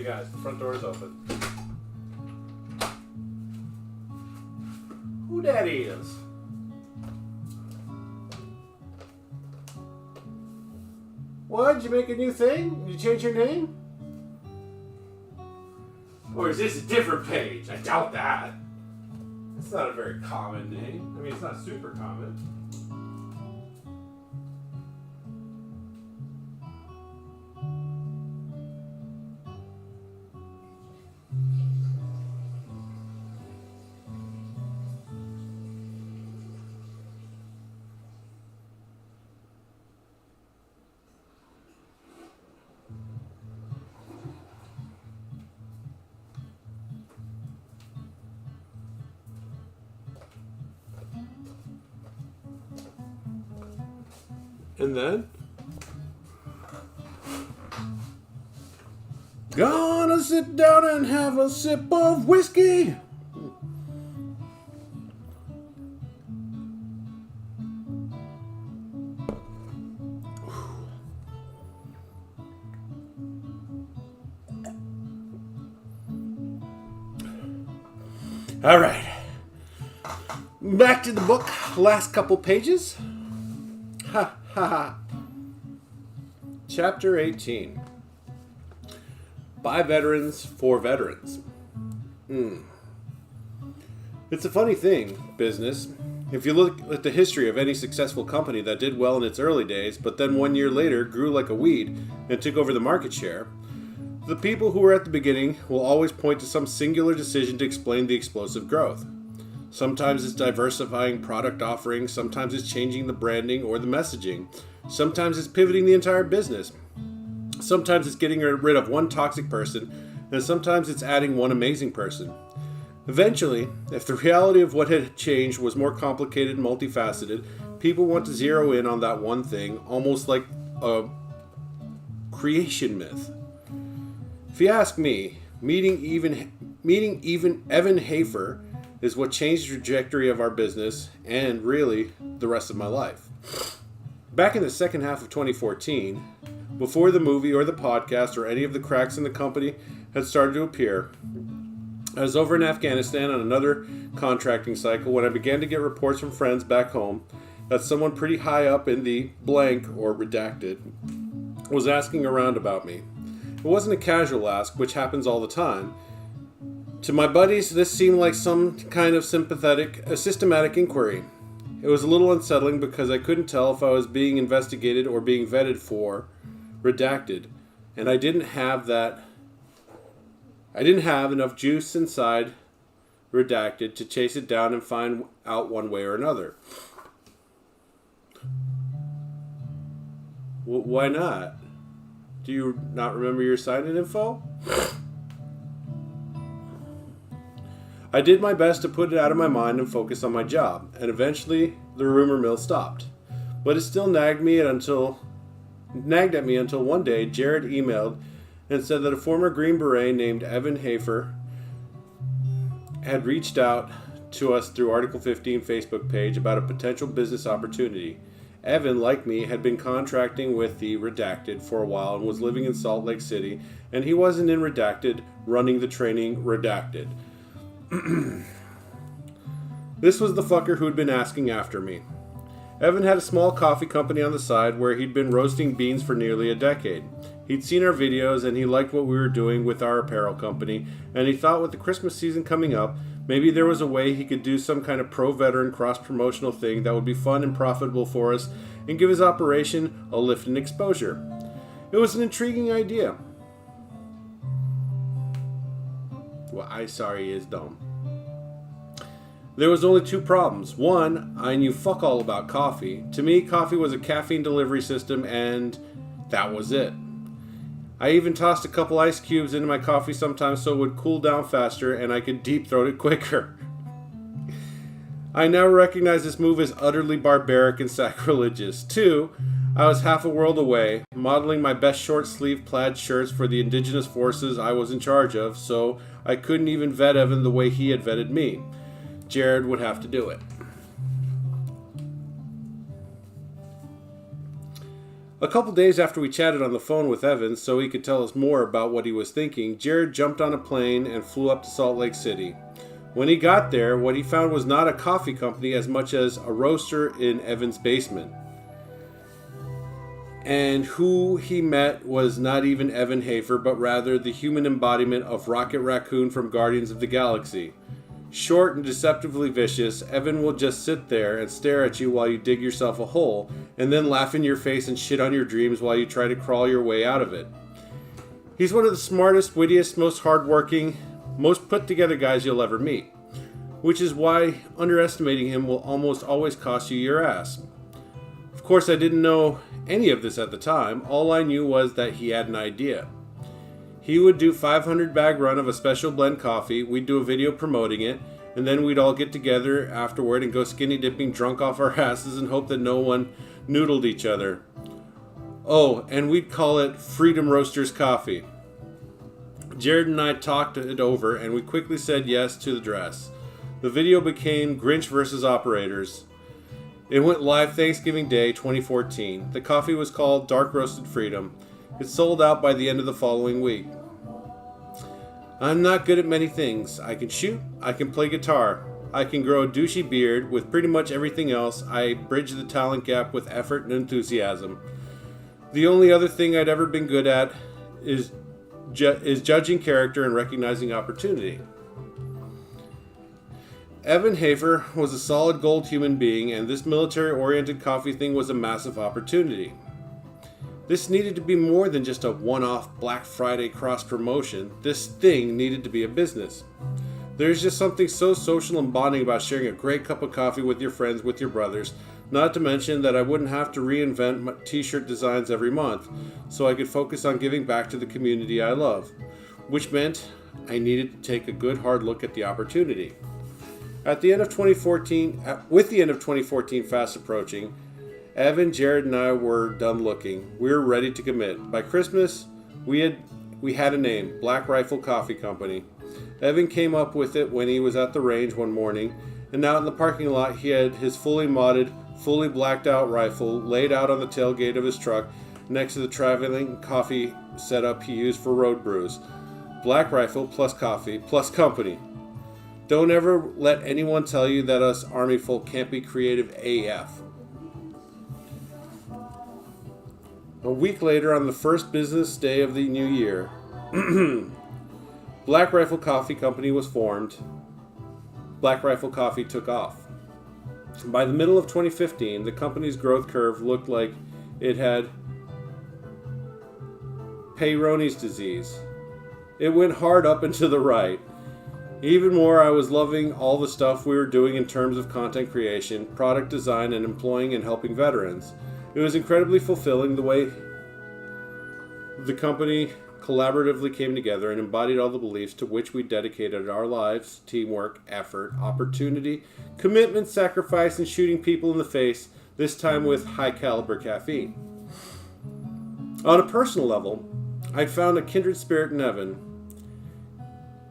Hey guys, the front door is open. Who that is? What? Did you make a new thing? Did you change your name? Or is this a different page? I doubt that. It's not a very common name. I mean, it's not super common. And then, gonna sit down and have a sip of whiskey. All right, back to the book. Last couple pages. Ha ha ha. Chapter 18. By veterans, for veterans. It's a funny thing, business. If you look at the history of any successful company that did well in its early days, but then 1 year later grew like a weed and took over the market share, the people who were at the beginning will always point to some singular decision to explain the explosive growth. Sometimes it's diversifying product offerings, sometimes it's changing the branding or the messaging, sometimes it's pivoting the entire business, sometimes it's getting rid of one toxic person, and sometimes it's adding one amazing person. Eventually, if the reality of what had changed was more complicated and multifaceted, people want to zero in on that one thing, almost like a creation myth. If you ask me, meeting even Evan Hafer is what changed the trajectory of our business and really the rest of my life. Back in the second half of 2014, before the movie or the podcast or any of the cracks in the company had started to appear, I was over in Afghanistan on another contracting cycle when I began to get reports from friends back home that someone pretty high up in the blank or redacted was asking around about me. It wasn't a casual ask, which happens all the time. To my buddies, this seemed like some kind of systematic inquiry. It was a little unsettling because I couldn't tell if I was being investigated or being vetted for redacted, and I didn't have enough juice inside redacted to chase it down and find out one way or another. Why not? Do you not remember your sign-in info? I did my best to put it out of my mind and focus on my job, and eventually the rumor mill stopped. But it still nagged at me until one day Jared emailed and said that a former Green Beret named Evan Hafer had reached out to us through Article 15 Facebook page about a potential business opportunity. Evan, like me, had been contracting with the Redacted for a while and was living in Salt Lake City, and he wasn't in Redacted running the training Redacted. This was the fucker who'd been asking after me. Evan had a small coffee company on the side where he'd been roasting beans for nearly a decade. He'd seen our videos and he liked what we were doing with our apparel company, and he thought with the Christmas season coming up, maybe there was a way he could do some kind of pro-veteran cross-promotional thing that would be fun and profitable for us and give his operation a lift in exposure. It was an intriguing idea. Well, I sorry is dumb. There was only two problems. One, I knew fuck all about coffee. To me, coffee was a caffeine delivery system, and that was it. I even tossed a couple ice cubes into my coffee sometimes so it would cool down faster and I could deep throat it quicker. I now recognize this move as utterly barbaric and sacrilegious. Two, I was half a world away, modeling my best short-sleeve plaid shirts for the indigenous forces I was in charge of, so I couldn't even vet Evan the way he had vetted me. Jared would have to do it. A couple days after we chatted on the phone with Evan so he could tell us more about what he was thinking, Jared jumped on a plane and flew up to Salt Lake City. When he got there, what he found was not a coffee company as much as a roaster in Evan's basement. And who he met was not even Evan Hafer, but rather the human embodiment of Rocket Raccoon from Guardians of the Galaxy. Short and deceptively vicious, Evan will just sit there and stare at you while you dig yourself a hole, and then laugh in your face and shit on your dreams while you try to crawl your way out of it. He's one of the smartest, wittiest, most hardworking, most put-together guys you'll ever meet, which is why underestimating him will almost always cost you your ass. Of course, I didn't know any of this at the time. All I knew was that he had an idea. He would do 500 bag run of a special blend coffee, we'd do a video promoting it, and then we'd all get together afterward and go skinny dipping drunk off our asses and hope that no one noodled each other. Oh, and we'd call it Freedom Roasters Coffee. Jared and I talked it over and we quickly said yes to the dress. The video became Grinch vs. Operators. It went live Thanksgiving Day 2014. The coffee was called Dark Roasted Freedom. It sold out by the end of the following week. I'm not good at many things. I can shoot, I can play guitar, I can grow a douchey beard. With pretty much everything else, I bridge the talent gap with effort and enthusiasm. The only other thing I'd ever been good at is judging character and recognizing opportunity. Evan Hafer was a solid gold human being, and this military-oriented coffee thing was a massive opportunity. This needed to be more than just a one-off Black Friday cross-promotion. This thing needed to be a business. There's just something so social and bonding about sharing a great cup of coffee with your friends, with your brothers, not to mention that I wouldn't have to reinvent my t-shirt designs every month, so I could focus on giving back to the community I love, which meant I needed to take a good hard look at the opportunity. With the end of 2014 fast approaching, Evan, Jared, and I were done looking. We were ready to commit. By Christmas, we had a name, Black Rifle Coffee Company. Evan came up with it when he was at the range one morning, and out in the parking lot he had his fully modded, fully blacked out rifle laid out on the tailgate of his truck next to the traveling coffee setup he used for road brews. Black Rifle plus coffee plus company. Don't ever let anyone tell you that us army folk can't be creative AF. A week later, on the first business day of the new year, Black Rifle Coffee Company was formed. Black Rifle Coffee took off. By the middle of 2015, the company's growth curve looked like it had Peyronie's disease. It went hard up and to the right. Even more, I was loving all the stuff we were doing in terms of content creation, product design, and employing and helping veterans. It was incredibly fulfilling the way the company collaboratively came together and embodied all the beliefs to which we dedicated our lives: teamwork, effort, opportunity, commitment, sacrifice, and shooting people in the face, this time with high-caliber caffeine. On a personal level, I'd found a kindred spirit in Evan.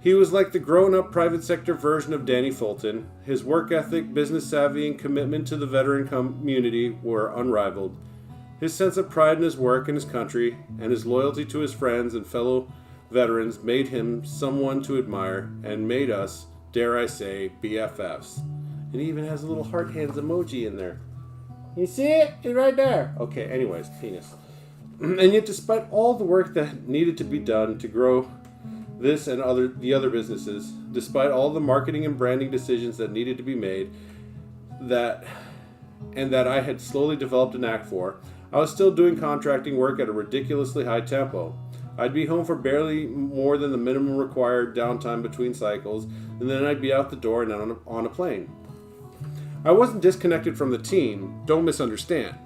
He was like the grown-up private sector version of Danny Fulton. His work ethic, business savvy, and commitment to the veteran community were unrivaled. His sense of pride in his work and his country, and his loyalty to his friends and fellow veterans made him someone to admire, and made us, dare I say, BFFs. And he even has a little heart hands emoji in there. You see it? It's right there. Okay, anyways, penis. And yet, despite all the work that needed to be done to grow this and the other businesses, despite all the marketing and branding decisions that needed to be made, that I had slowly developed a knack for, I was still doing contracting work at a ridiculously high tempo. I'd be home for barely more than the minimum required downtime between cycles, and then I'd be out the door and on a plane. I wasn't disconnected from the team, don't misunderstand.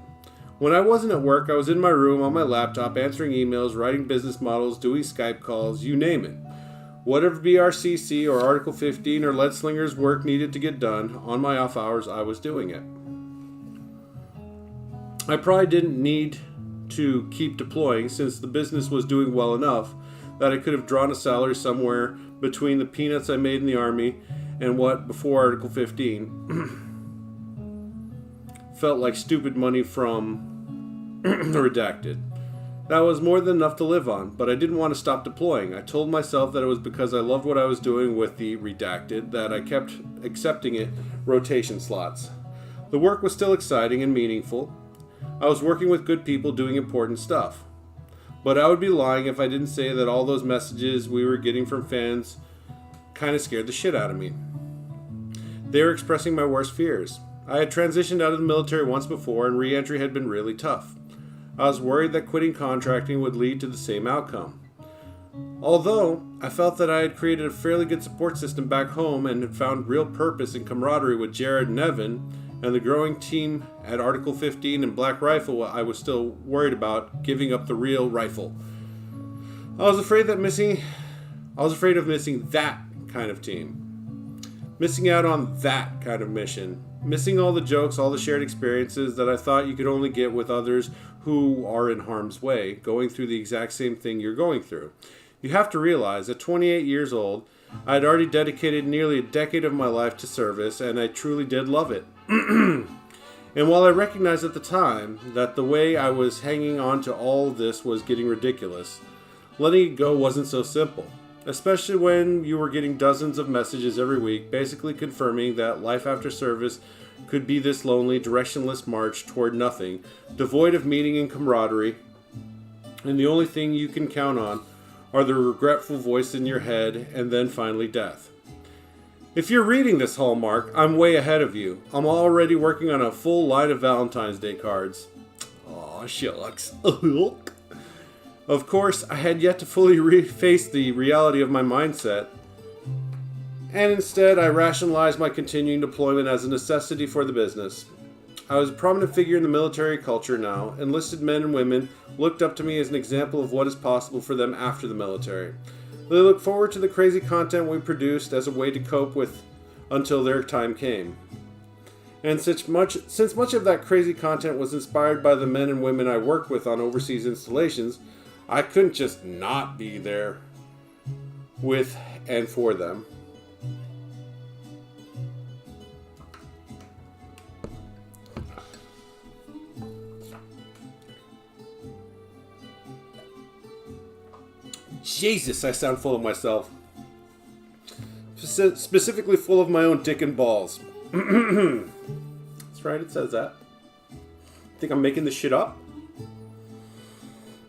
When I wasn't at work, I was in my room on my laptop answering emails, writing business models, doing Skype calls, you name it. Whatever BRCC or Article 15 or Lead Slinger's work needed to get done, on my off hours I was doing it. I probably didn't need to keep deploying since the business was doing well enough that I could have drawn a salary somewhere between the peanuts I made in the Army and what, before Article 15, felt like stupid money from Redacted. That was more than enough to live on, but I didn't want to stop deploying. I told myself that it was because I loved what I was doing with the Redacted that I kept accepting it rotation slots. The work was still exciting and meaningful. I was working with good people doing important stuff. But I would be lying if I didn't say that all those messages we were getting from fans kind of scared the shit out of me. They were expressing my worst fears. I had transitioned out of the military once before and re-entry had been really tough. I was worried that quitting contracting would lead to the same outcome. Although, I felt that I had created a fairly good support system back home and had found real purpose and camaraderie with Jared and Evan and the growing team at Article 15 and Black Rifle, I was still worried about giving up the real rifle. I was afraid of missing that kind of team. Missing out on that kind of mission. Missing all the jokes, all the shared experiences that I thought you could only get with others who are in harm's way, going through the exact same thing you're going through. You have to realize, at 28 years old, I had already dedicated nearly a decade of my life to service, and I truly did love it. And while I recognized at the time that the way I was hanging on to all this was getting ridiculous, letting it go wasn't so simple. Especially when you were getting dozens of messages every week, basically confirming that life after service could be this lonely, directionless march toward nothing, devoid of meaning and camaraderie, and the only thing you can count on are the regretful voice in your head, and then finally death. If you're reading this, Hallmark, I'm way ahead of you. I'm already working on a full line of Valentine's Day cards. Aw, shucks. Of course, I had yet to fully face the reality of my mindset, and instead I rationalized my continuing deployment as a necessity for the business. I was a prominent figure in the military culture now. Enlisted men and women looked up to me as an example of what is possible for them after the military. They looked forward to the crazy content we produced as a way to cope with until their time came. And since much of that crazy content was inspired by the men and women I worked with on overseas installations, I couldn't just not be there with and for them. Jesus, I sound full of myself. Specifically full of my own dick and balls. That's right, it says that. Think I'm making this shit up?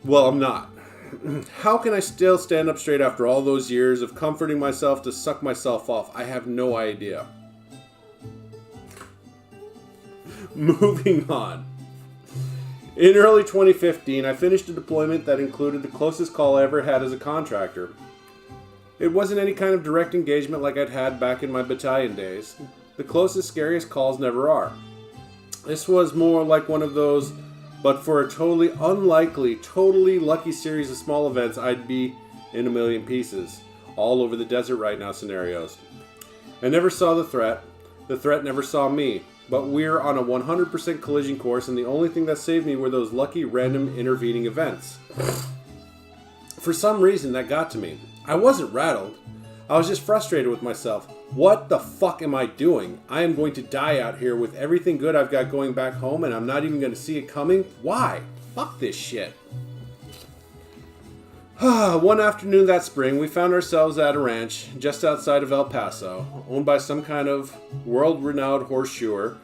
Well, I'm not. How can I still stand up straight after all those years of comforting myself to suck myself off? I have no idea. Moving on. In early 2015, I finished a deployment that included the closest call I ever had as a contractor. It wasn't any kind of direct engagement like I'd had back in my battalion days. The closest, scariest calls never are. This was more like one of those, but for a totally unlikely, totally lucky series of small events, I'd be in a million pieces, all over the desert right now scenarios. I never saw the threat never saw me, but we're on a 100% collision course, and the only thing that saved me were those lucky random intervening events. For some reason, that got to me. I wasn't rattled. I was just frustrated with myself. What the fuck am I doing? I am going to die out here with everything good I've got going back home, and I'm not even going to see it coming? Why? Fuck this shit. One afternoon that spring, we found ourselves at a ranch just outside of El Paso, owned by some kind of world-renowned horseshoer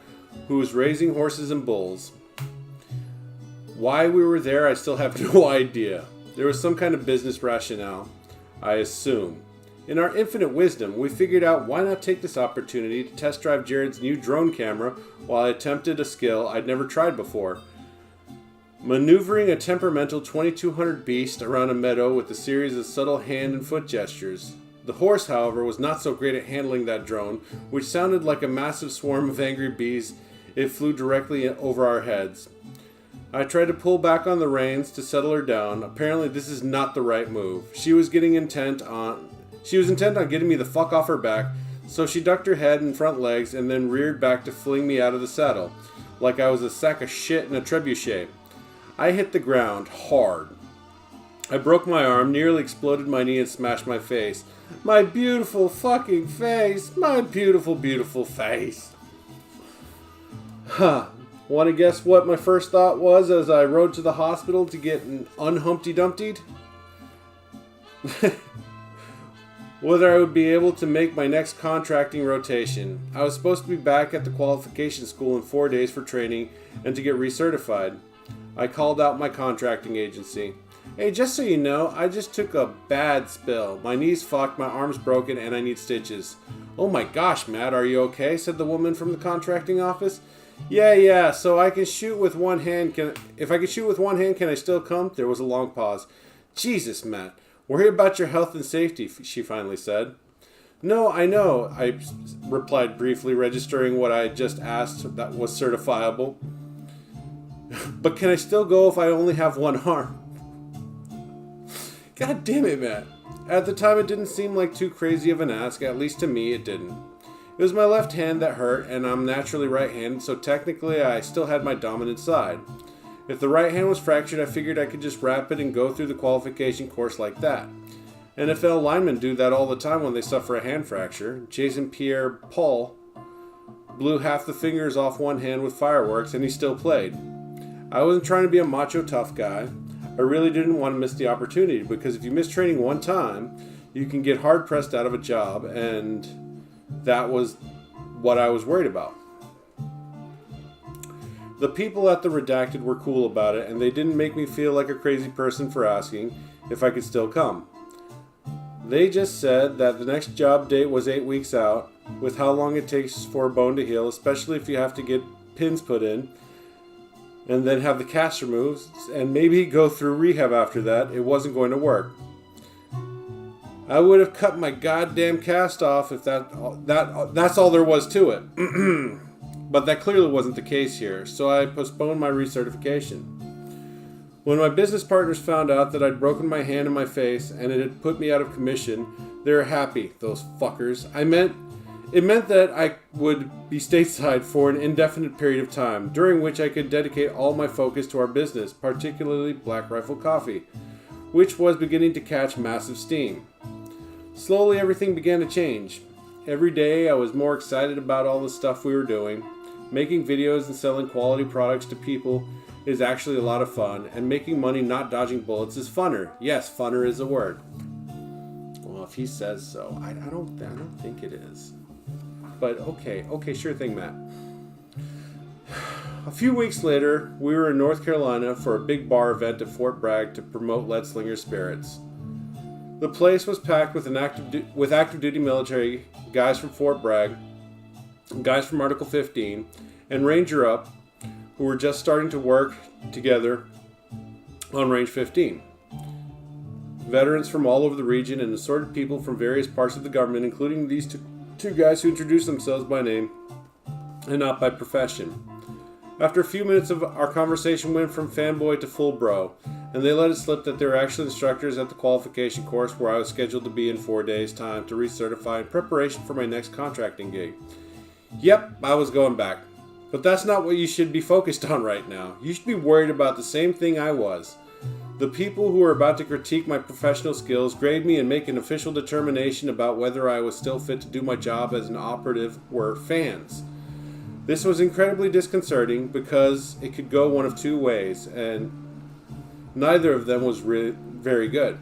who was raising horses and bulls. Why we were there, I still have no idea. There was some kind of business rationale, I assume. In our infinite wisdom, we figured out why not take this opportunity to test drive Jared's new drone camera while I attempted a skill I'd never tried before. Maneuvering a temperamental 2200 beast around a meadow with a series of subtle hand and foot gestures. The horse, however, was not so great at handling that drone, which sounded like a massive swarm of angry bees. It flew directly over our heads. I tried to pull back on the reins to settle her down. Apparently this is not the right move. She was intent on getting me the fuck off her back, so she ducked her head and front legs and then reared back to fling me out of the saddle, like I was a sack of shit in a trebuchet. I hit the ground hard. I broke my arm, nearly exploded my knee, and smashed my face. My beautiful fucking face! My beautiful, beautiful face! Huh. Want to guess what my first thought was as I rode to the hospital to get unhumpty dumptied? Whether I would be able to make my next contracting rotation. I was supposed to be back at the qualification school in 4 days for training and to get recertified. I called out my contracting agency. Hey, just so you know, I just took a bad spill. My knee's fucked, my arm's broken, and I need stitches. Oh my gosh, Matt, are you okay? Said the woman from the contracting office. Yeah, so I can shoot with one hand. If I can shoot with one hand, can I still come? There was a long pause. Jesus, Matt. Worry about your health and safety, she finally said. No, I know, I replied briefly, registering what I had just asked that was certifiable. But can I still go if I only have one arm? God damn it, Matt. At the time, it didn't seem like too crazy of an ask. At least to me, it didn't. It was my left hand that hurt, and I'm naturally right-handed, so technically I still had my dominant side. If the right hand was fractured, I figured I could just wrap it and go through the qualification course like that. NFL linemen do that all the time when they suffer a hand fracture. Jason Pierre-Paul blew half the fingers off one hand with fireworks, and he still played. I wasn't trying to be a macho tough guy. I really didn't want to miss the opportunity, because if you miss training one time, you can get hard-pressed out of a job, and that was what I was worried about. The people at the Redacted were cool about it, and they didn't make me feel like a crazy person for asking if I could still come. They just said that the next job date was 8 weeks out, with how long it takes for a bone to heal, especially if you have to get pins put in, and then have the cast removed, and maybe go through rehab after that. It wasn't going to work. I would have cut my goddamn cast off if that's all there was to it. But that clearly wasn't the case here, so I postponed my recertification. When my business partners found out that I'd broken my hand and my face and it had put me out of commission, they were happy, those fuckers. It meant that I would be stateside for an indefinite period of time, during which I could dedicate all my focus to our business, particularly Black Rifle Coffee, which was beginning to catch massive steam. Slowly everything began to change. Every day I was more excited about all the stuff we were doing. Making videos and selling quality products to people is actually a lot of fun, and making money not dodging bullets is funner. Yes, funner is a word. Well, if he says so, I don't think it is. But okay, sure thing, Matt. A few weeks later, we were in North Carolina for a big bar event at Fort Bragg to promote Lead Slinger spirits. The place was packed with active duty military, guys from Fort Bragg, guys from Article 15, and Ranger Up, who were just starting to work together on Range 15. Veterans from all over the region and assorted people from various parts of the government, including these two guys who introduced themselves by name and not by profession. After a few minutes of our conversation went from fanboy to full bro, and they let it slip that they were actually instructors at the qualification course where I was scheduled to be in 4 days' time to recertify in preparation for my next contracting gig. Yep, I was going back. But that's not what you should be focused on right now. You should be worried about the same thing I was. The people who were about to critique my professional skills, grade me, and make an official determination about whether I was still fit to do my job as an operative were fans. This was incredibly disconcerting because it could go one of two ways, and neither of them was very good.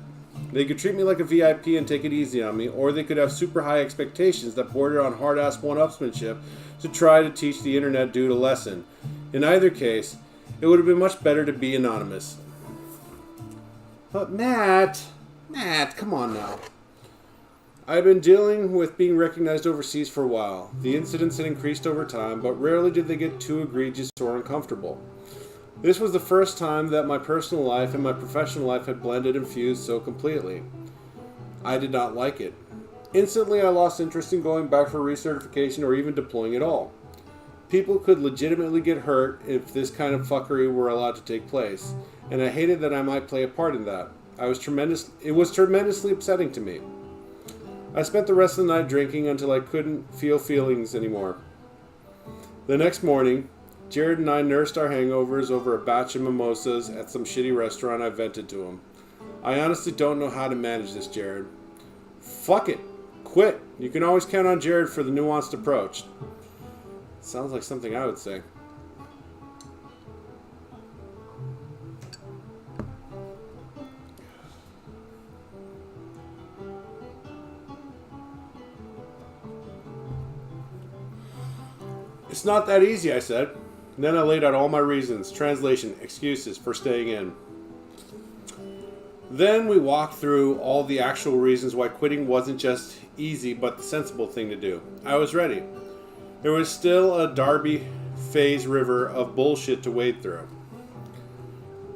They could treat me like a VIP and take it easy on me, or they could have super high expectations that border on hard-ass one-upsmanship to try to teach the internet dude a lesson. In either case, it would have been much better to be anonymous. But Matt, come on now. I've been dealing with being recognized overseas for a while. The incidents had increased over time, but rarely did they get too egregious or uncomfortable. This was the first time that my personal life and my professional life had blended and fused so completely. I did not like it. Instantly, I lost interest in going back for recertification or even deploying at all. People could legitimately get hurt if this kind of fuckery were allowed to take place, and I hated that I might play a part in that. It was tremendously upsetting to me. I spent the rest of the night drinking until I couldn't feel feelings anymore. The next morning, Jared and I nursed our hangovers over a batch of mimosas at some shitty restaurant I vented to him. I honestly don't know how to manage this, Jared. Fuck it. Quit. You can always count on Jared for the nuanced approach. Sounds like something I would say. It's not that easy, I said. And then I laid out all my reasons, translation, excuses for staying in. Then we walked through all the actual reasons why quitting wasn't just easy, but the sensible thing to do. I was ready. There was still a Darby phase river of bullshit to wade through.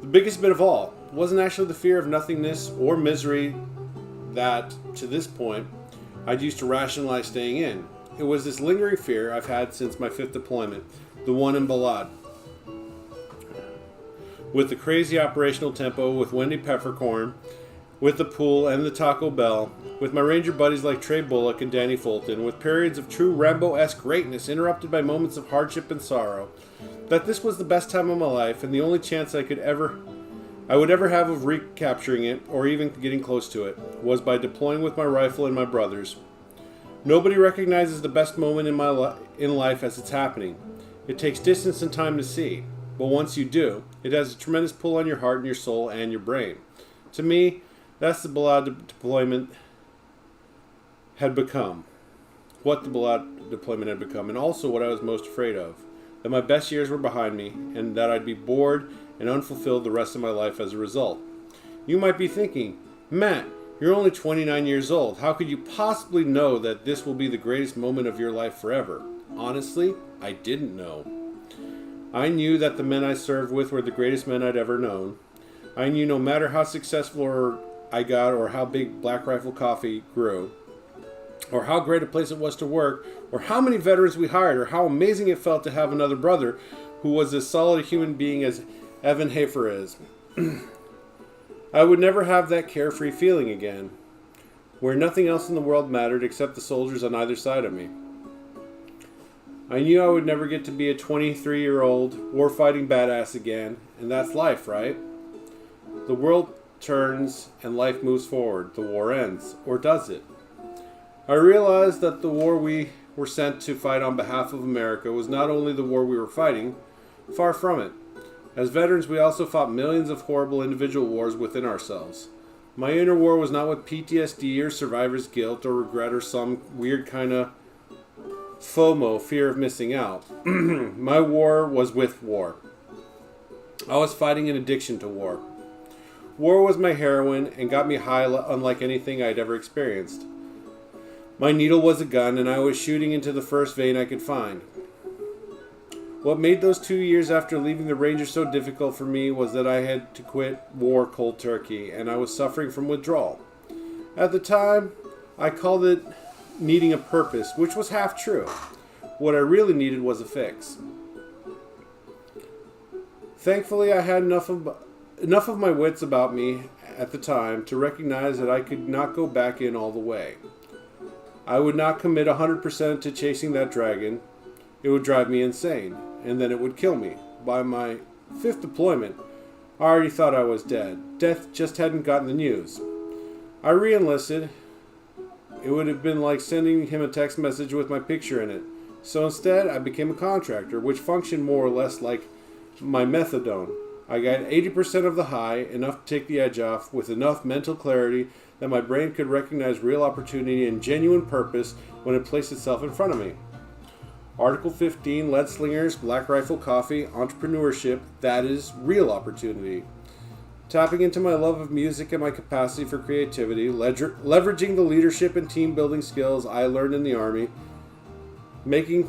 The biggest bit of all wasn't actually the fear of nothingness or misery that, to this point, I'd used to rationalize staying in. It was this lingering fear I've had since my 5th deployment, the one in Balad. With the crazy operational tempo, with Wendy Peppercorn, with the pool and the Taco Bell, with my Ranger buddies like Trey Bullock and Danny Fulton, with periods of true Rambo-esque greatness interrupted by moments of hardship and sorrow, that this was the best time of my life and the only chance I would ever have of recapturing it, or even getting close to it, was by deploying with my rifle and my brothers. Nobody recognizes the best moment in life as it's happening. It takes distance and time to see. But once you do, it has a tremendous pull on your heart and your soul and your brain. To me, that's the Balad deployment had become. What the Balad deployment had become, and also what I was most afraid of. That my best years were behind me, and that I'd be bored and unfulfilled the rest of my life as a result. You might be thinking, Matt, you're only 29 years old. How could you possibly know that this will be the greatest moment of your life forever? Honestly, I didn't know. I knew that the men I served with were the greatest men I'd ever known. I knew no matter how successful I got, or how big Black Rifle Coffee grew, or how great a place it was to work, or how many veterans we hired, or how amazing it felt to have another brother who was as solid a human being as Evan Hafer is. I would never have that carefree feeling again, where nothing else in the world mattered except the soldiers on either side of me. I knew I would never get to be a 23-year-old war-fighting badass again, and that's life, right? The world turns and life moves forward. The war ends. Or does it? I realized that the war we were sent to fight on behalf of America was not only the war we were fighting, far from it. As veterans, we also fought millions of horrible individual wars within ourselves. My inner war was not with PTSD or survivor's guilt or regret or some weird kind of FOMO, fear of missing out. My war was with war. I was fighting an addiction to war. War was my heroin and got me high unlike anything I'd ever experienced. My needle was a gun and I was shooting into the first vein I could find. What made those 2 years after leaving the Rangers so difficult for me was that I had to quit war cold turkey and I was suffering from withdrawal. At the time, I called it needing a purpose, which was half true. What I really needed was a fix. Thankfully, I had enough of my wits about me at the time to recognize that I could not go back in all the way. I would not commit 100% to chasing that dragon. It would drive me insane, and then it would kill me. By my 5th deployment, I already thought I was dead. Death just hadn't gotten the news. I re-enlisted. It would have been like sending him a text message with my picture in it. So instead, I became a contractor, which functioned more or less like my methadone. I got 80% of the high, enough to take the edge off, with enough mental clarity that my brain could recognize real opportunity and genuine purpose when it placed itself in front of me. Article 15, lead slingers, Black Rifle Coffee, entrepreneurship, that is real opportunity. Tapping into my love of music and my capacity for creativity, leveraging the leadership and team building skills I learned in the Army, making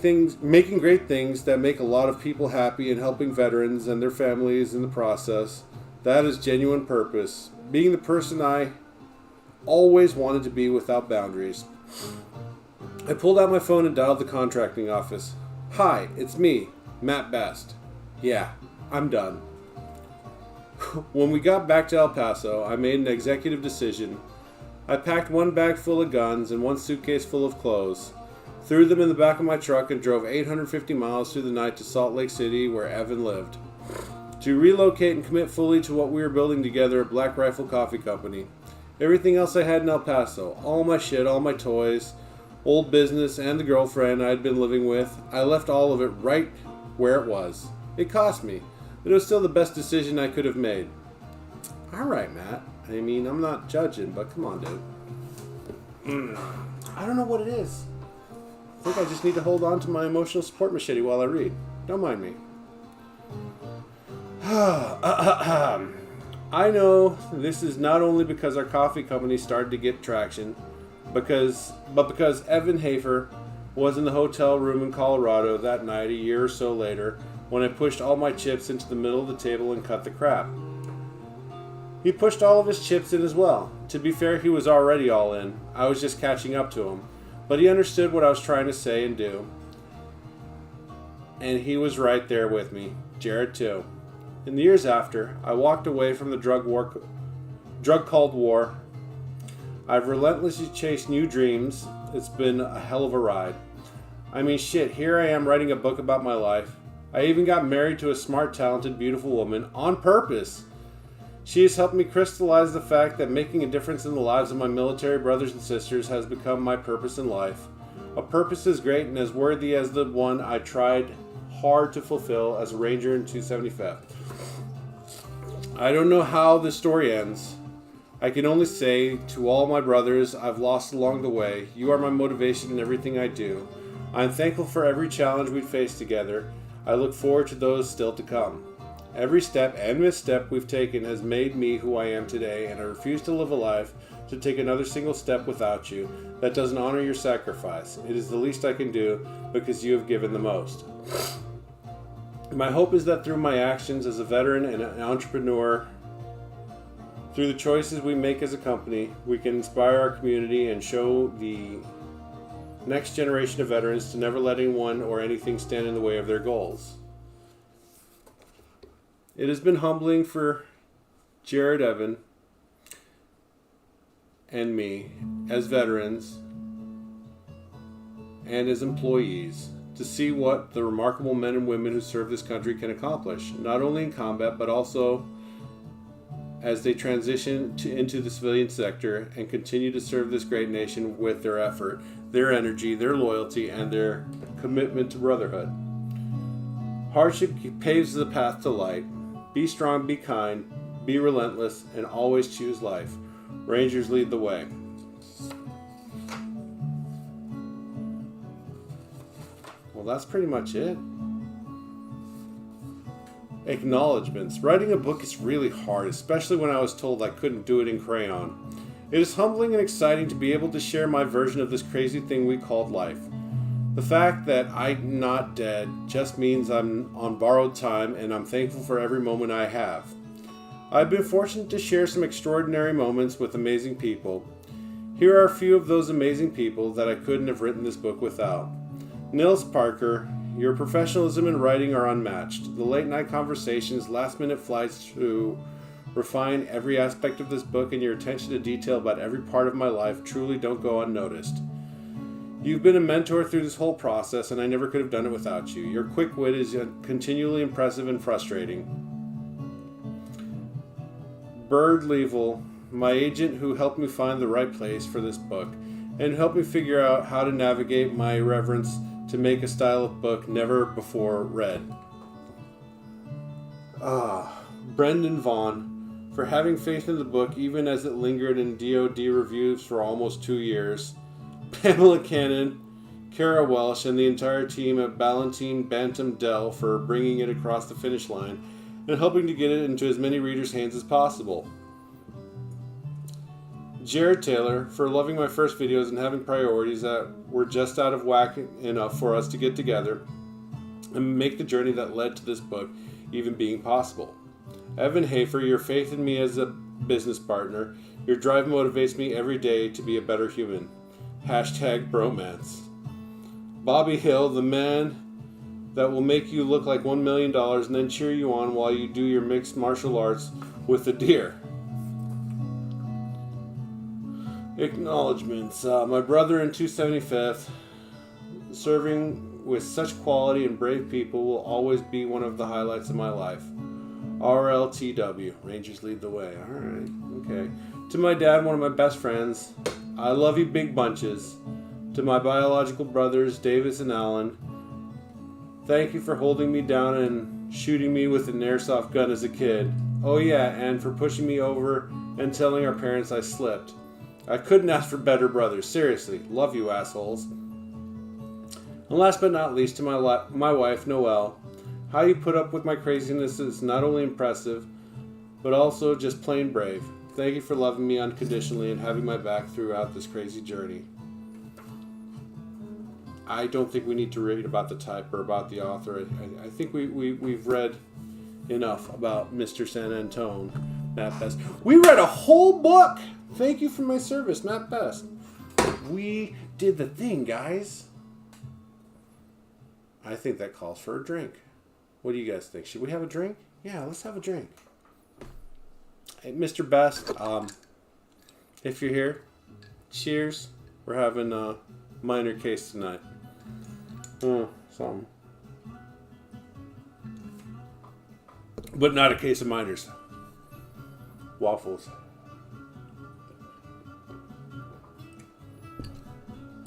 great things that make a lot of people happy and helping veterans and their families in the process. That is genuine purpose. Being the person I always wanted to be without boundaries. I pulled out my phone and dialed the contracting office. Hi, it's me, Matt Best. Yeah, I'm done. When we got back to El Paso, I made an executive decision. I packed one bag full of guns and one suitcase full of clothes, threw them in the back of my truck, and drove 850 miles through the night to Salt Lake City, where Evan lived, to relocate and commit fully to what we were building together at Black Rifle Coffee Company. Everything else I had in El Paso, all my shit, all my toys, old business, and the girlfriend I had been living with, I left all of it right where it was. It cost me, but it was still the best decision I could have made. Alright, Matt. I mean, I'm not judging, but come on, dude. I don't know what it is. think I just need to hold on to my emotional support machete while I read. Don't mind me. I know this is not only because our coffee company started to get traction, but because Evan Hafer was in the hotel room in Colorado that night a year or so later when I pushed all my chips into the middle of the table and cut the crap. He pushed all of his chips in as well. To be fair, he was already all in. I was just catching up to him. But he understood what I was trying to say and do. And he was right there with me. Jared too. In the years after, I walked away from the drug-called war. I've relentlessly chased new dreams. It's been a hell of a ride. I mean, shit, here I am writing a book about my life. I even got married to a smart, talented, beautiful woman on purpose. She has helped me crystallize the fact that making a difference in the lives of my military brothers and sisters has become my purpose in life. A purpose as great and as worthy as the one I tried hard to fulfill as a Ranger in 275th. I don't know how this story ends. I can only say to all my brothers I've lost along the way, you are my motivation in everything I do. I am thankful for every challenge we've faced together. I look forward to those still to come. Every step and misstep we've taken has made me who I am today, and I refuse to live a life to take another single step without you that doesn't honor your sacrifice. It is the least I can do because you have given the most. My hope is that through my actions as a veteran and an entrepreneur, through the choices we make as a company, we can inspire our community and show the next generation of veterans to never let anyone or anything stand in the way of their goals. It has been humbling for Jared, Evan, and me as veterans and as employees to see what the remarkable men and women who serve this country can accomplish, not only in combat, but also as they transition into the civilian sector and continue to serve this great nation with their effort, their energy, their loyalty, and their commitment to brotherhood. Hardship paves the path to light. Be strong, be kind, be relentless, and always choose life. Rangers lead the way. Well, that's pretty much it. Acknowledgements. Writing a book is really hard, especially when I was told I couldn't do it in crayon. It is humbling and exciting to be able to share my version of this crazy thing we called life. The fact that I'm not dead just means I'm on borrowed time, and I'm thankful for every moment I have. I've been fortunate to share some extraordinary moments with amazing people. Here are a few of those amazing people that I couldn't have written this book without. Nils Parker, your professionalism and writing are unmatched. The late night conversations, last minute flights to refine every aspect of this book, and your attention to detail about every part of my life truly don't go unnoticed. You've been a mentor through this whole process, and I never could have done it without you. Your quick wit is continually impressive and frustrating. Bird Level, my agent who helped me find the right place for this book, and helped me figure out how to navigate my irreverence to make a style of book never before read. Brendan Vaughn, for having faith in the book even as it lingered in DoD reviews for almost 2 years. Pamela Cannon, Kara Welsh, and the entire team at Ballantine Bantam Dell for bringing it across the finish line and helping to get it into as many readers' hands as possible. Jared Taylor, for loving my first videos and having priorities that were just out of whack enough for us to get together and make the journey that led to this book even being possible. Evan Hafer, your faith in me as a business partner, your drive motivates me every day to be a better human. Hashtag bromance. Bobby Hill, the man that will make you look like $1 million and then cheer you on while you do your mixed martial arts with the deer. Acknowledgements. My brother in 275th, serving with such quality and brave people, will always be one of the highlights of my life. RLTW. Rangers lead the way. Alright, okay. To my dad, one of my best friends, I love you big bunches. To my biological brothers, Davis and Alan, thank you for holding me down and shooting me with an airsoft gun as a kid. Oh yeah, and for pushing me over and telling our parents I slipped. I couldn't ask for better brothers. Seriously, love you assholes. And last but not least, to my wife, Noelle, how you put up with my craziness is not only impressive, but also just plain brave. Thank you for loving me unconditionally and having my back throughout this crazy journey. I don't think we need to read about the type or about the author. I think we've read enough about Mr. San Antone, Matt Best. We read a whole book! Thank you for my service, Matt Best. We did the thing, guys. I think that calls for a drink. What do you guys think? Should we have a drink? Yeah, let's have a drink. Hey, Mr. Best, if you're here, cheers. We're having a minor case tonight. Something. But not a case of minors. Waffles.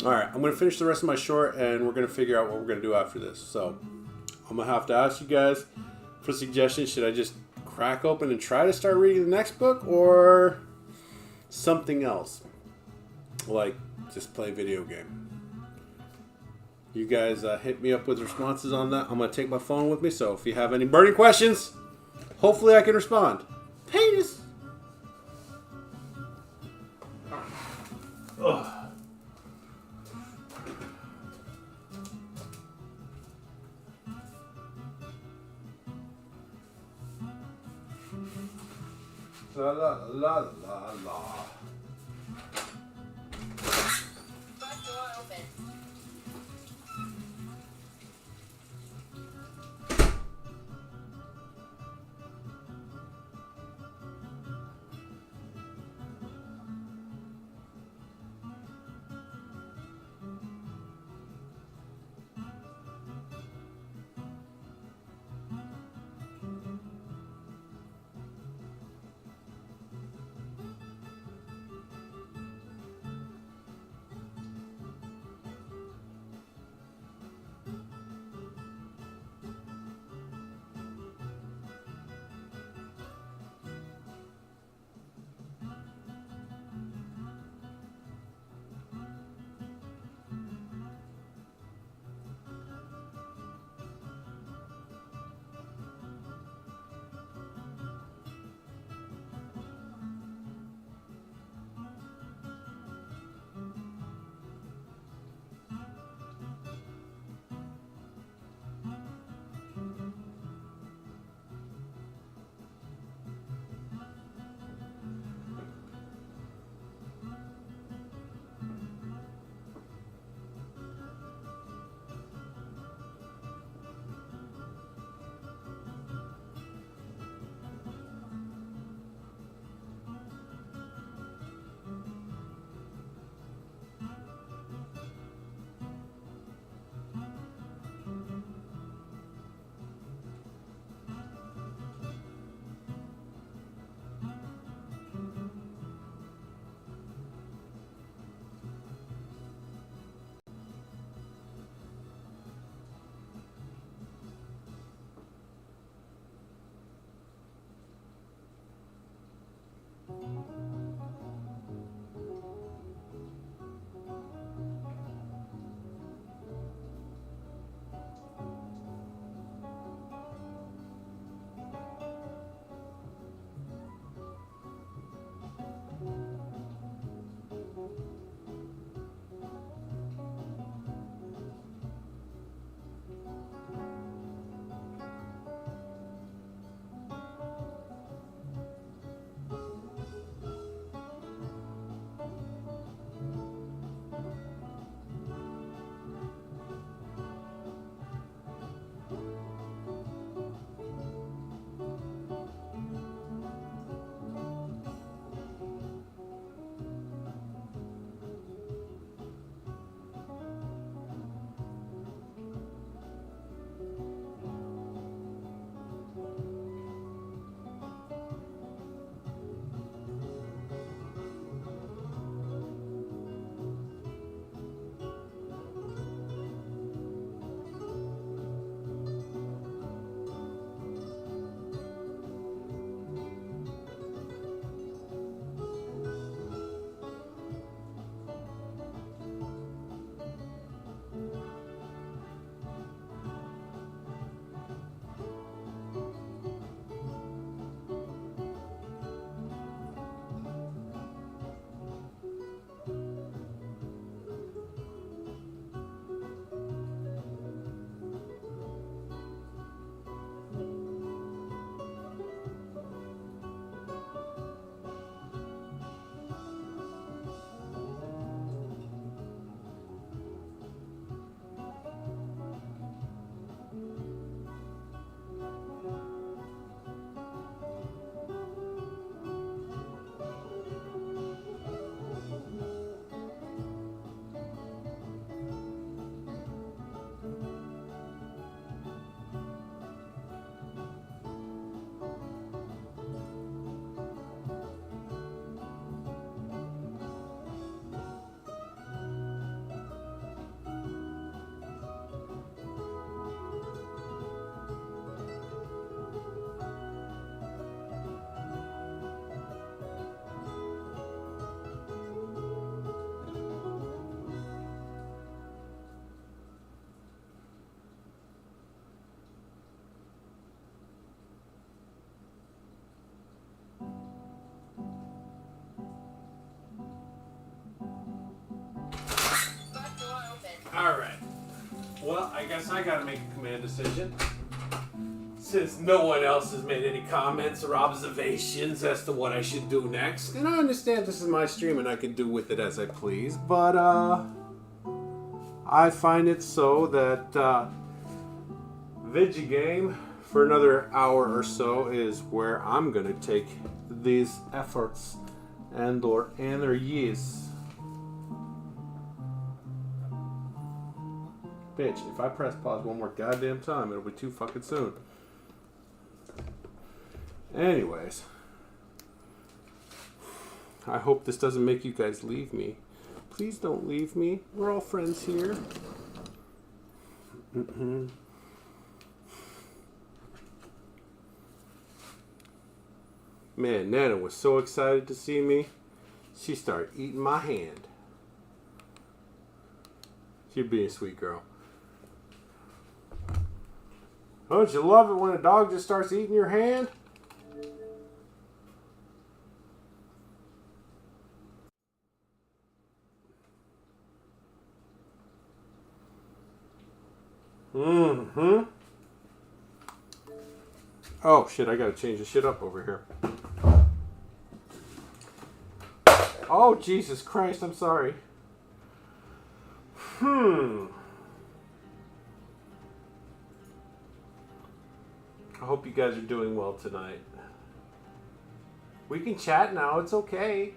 Alright, I'm going to finish the rest of my short and we're going to figure out what we're going to do after this. So, I'm going to have to ask you guys for suggestions. Should I just crack open and try to start reading the next book or something else? Like, just play a video game. You guys hit me up with responses on that. I'm going to take my phone with me, so if you have any burning questions, hopefully I can respond. Penis! Ugh. La la la la la. Front door open. I guess I gotta make a command decision. Since no one else has made any comments or observations as to what I should do next. And I understand this is my stream and I can do with it as I please, but I find it so that Vigi Game for another hour or so is where I'm gonna take these efforts and or energies. Bitch, if I press pause one more goddamn time, it'll be too fucking soon. Anyways, I hope this doesn't make you guys leave me. Please don't leave me. We're all friends here. Man, Nana was so excited to see me. She started eating my hand. She's being a sweet girl. Don't you love it when a dog just starts eating your hand? Oh shit, I gotta change the shit up over here. Oh Jesus Christ, I'm sorry. I hope you guys are doing well tonight. We can chat now, it's okay.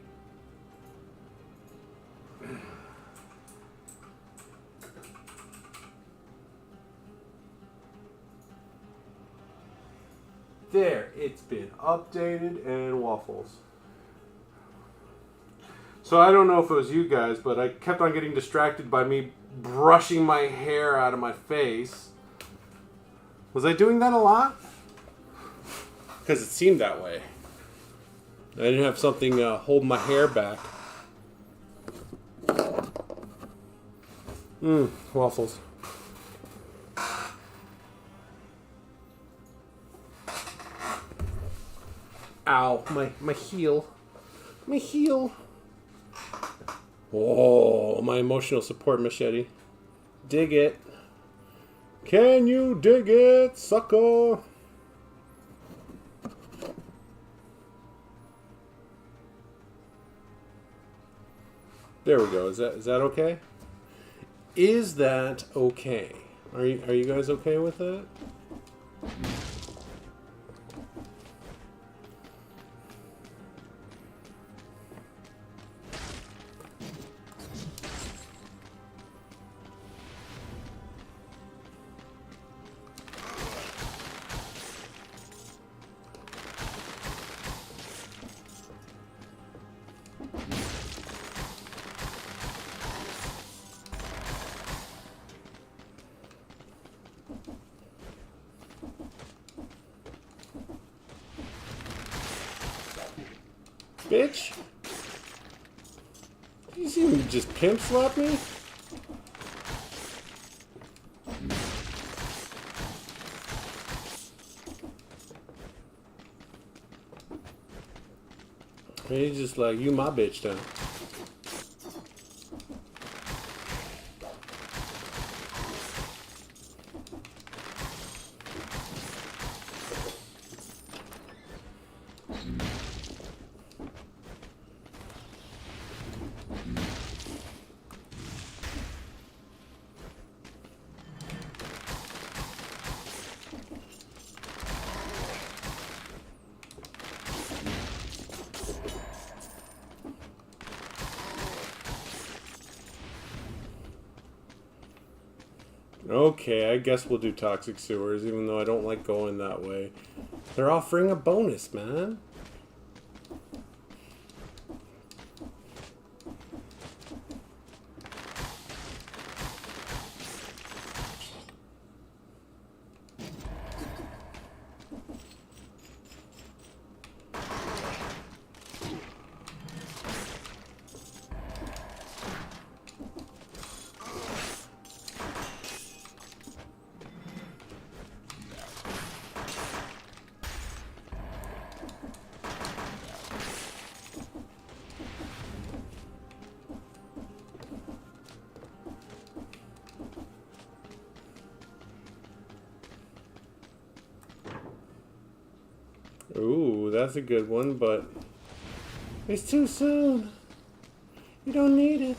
There, it's been updated and waffles. So I don't know if it was you guys, but I kept on getting distracted by me brushing my hair out of my face. Was I doing that a lot? Because it seemed that way. I didn't have something holding my hair back. Waffles. Ow, my heel. My heel. Oh, my emotional support machete. Dig it. Can you dig it, sucker? There we go. Is that okay? Is that okay? Are you guys okay with that? Bitch. You see me just pimp slap me? He's just like, you my bitch now. Okay, I guess we'll do Toxic Sewers, even though I don't like going that way. They're offering a bonus, man. that's a good one, but it's too soon. You don't need it.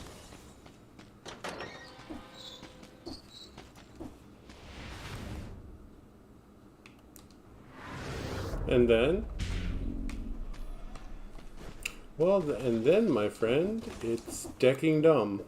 And then? Well, and then, my friend, it's decking dumb.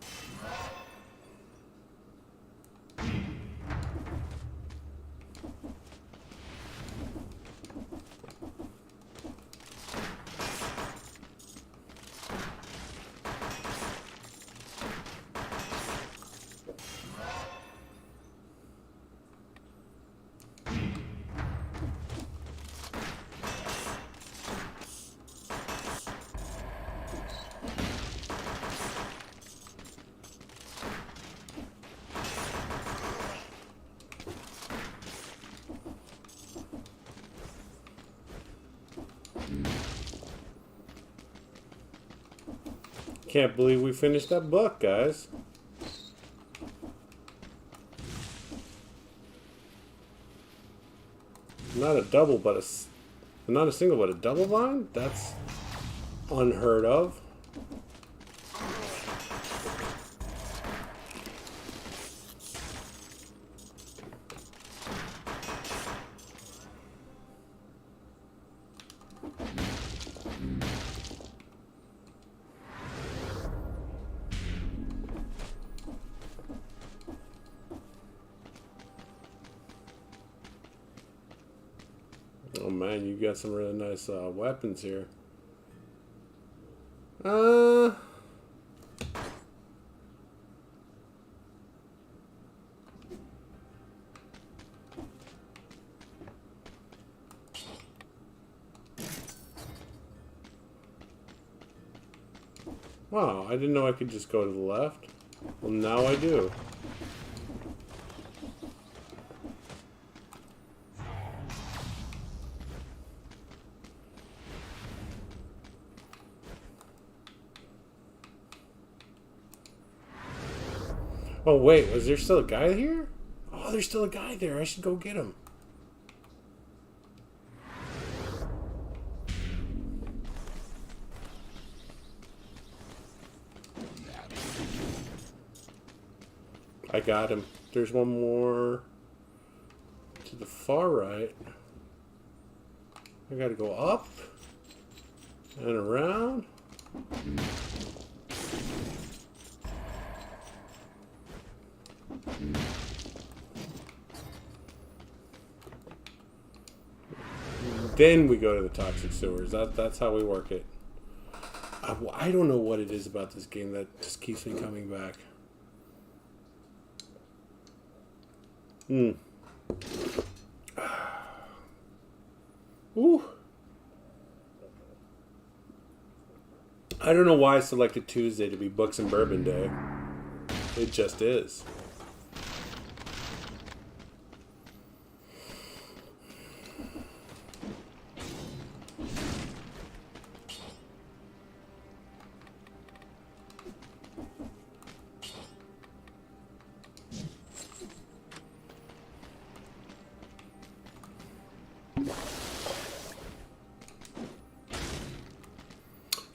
Can't believe we finished that book, guys. Not a double, but not a single, but a double bind? That's unheard of. Oh man, you got some really nice weapons here. Wow, I didn't know I could just go to the left. Well, now I do. Oh wait, was there still a guy here? Oh, there's still a guy there. I should go get him. I got him. There's one more to the far right. I gotta go up and around. Then we go to the toxic sewers. That's how we work it. I don't know what it is about this game that just keeps me coming back. Ooh. I don't know why I selected Tuesday to be Books and Bourbon Day. It just is.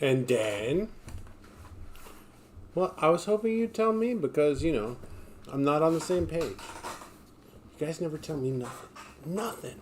And then, well, I was hoping you'd tell me because, you know, I'm not on the same page. You guys never tell me nothing. Nothing.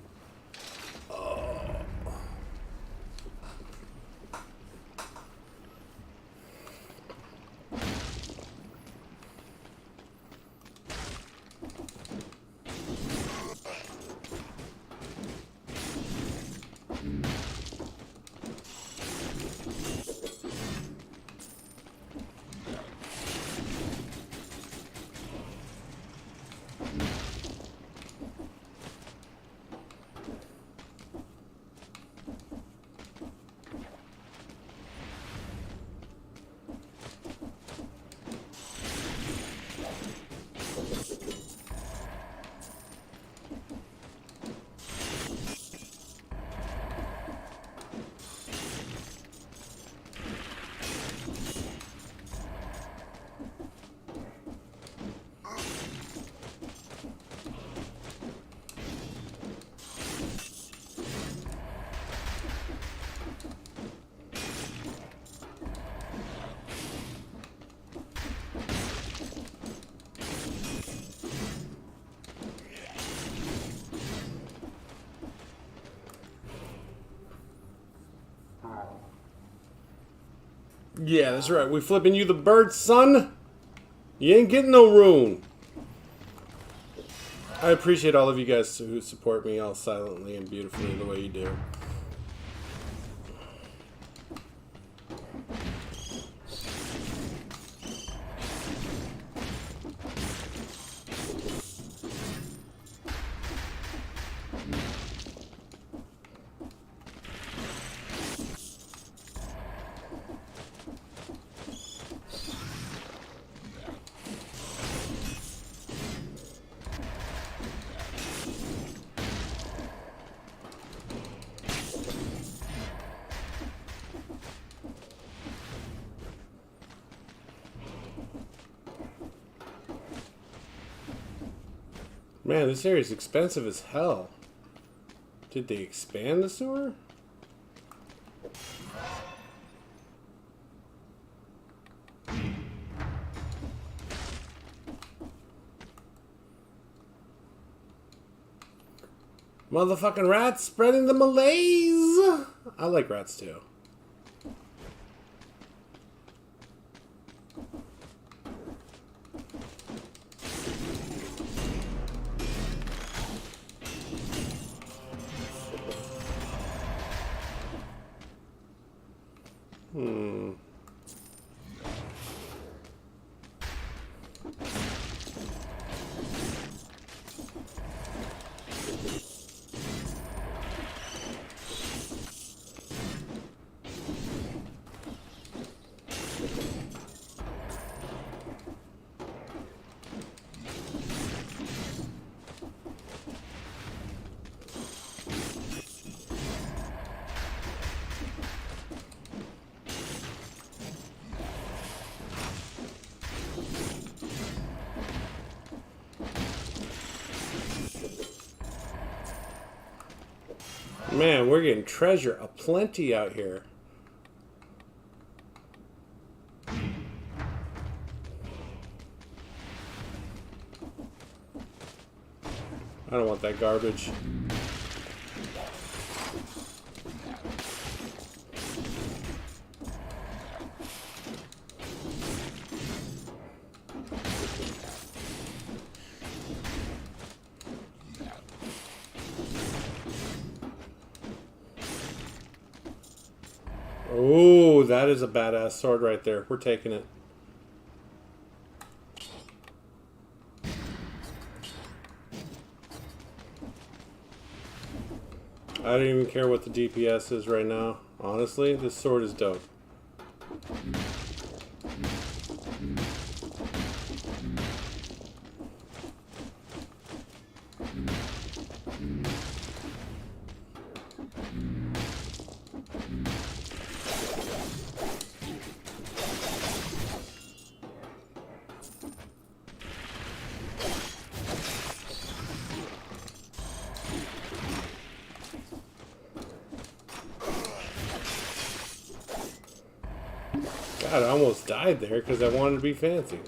Yeah, that's right. We flipping you the bird, son. You ain't getting no room. I appreciate all of you guys who support me all silently and beautifully the way you do. Man, this area is expensive as hell. Did they expand the sewer? Motherfucking rats spreading the malaise! I like rats too. Man, we're getting treasure aplenty out here. I don't want that garbage. Oh, that is a badass sword right there. We're taking it. I don't even care what the DPS is right now. Honestly, this sword is dope. God, I almost died there because I wanted to be fancy.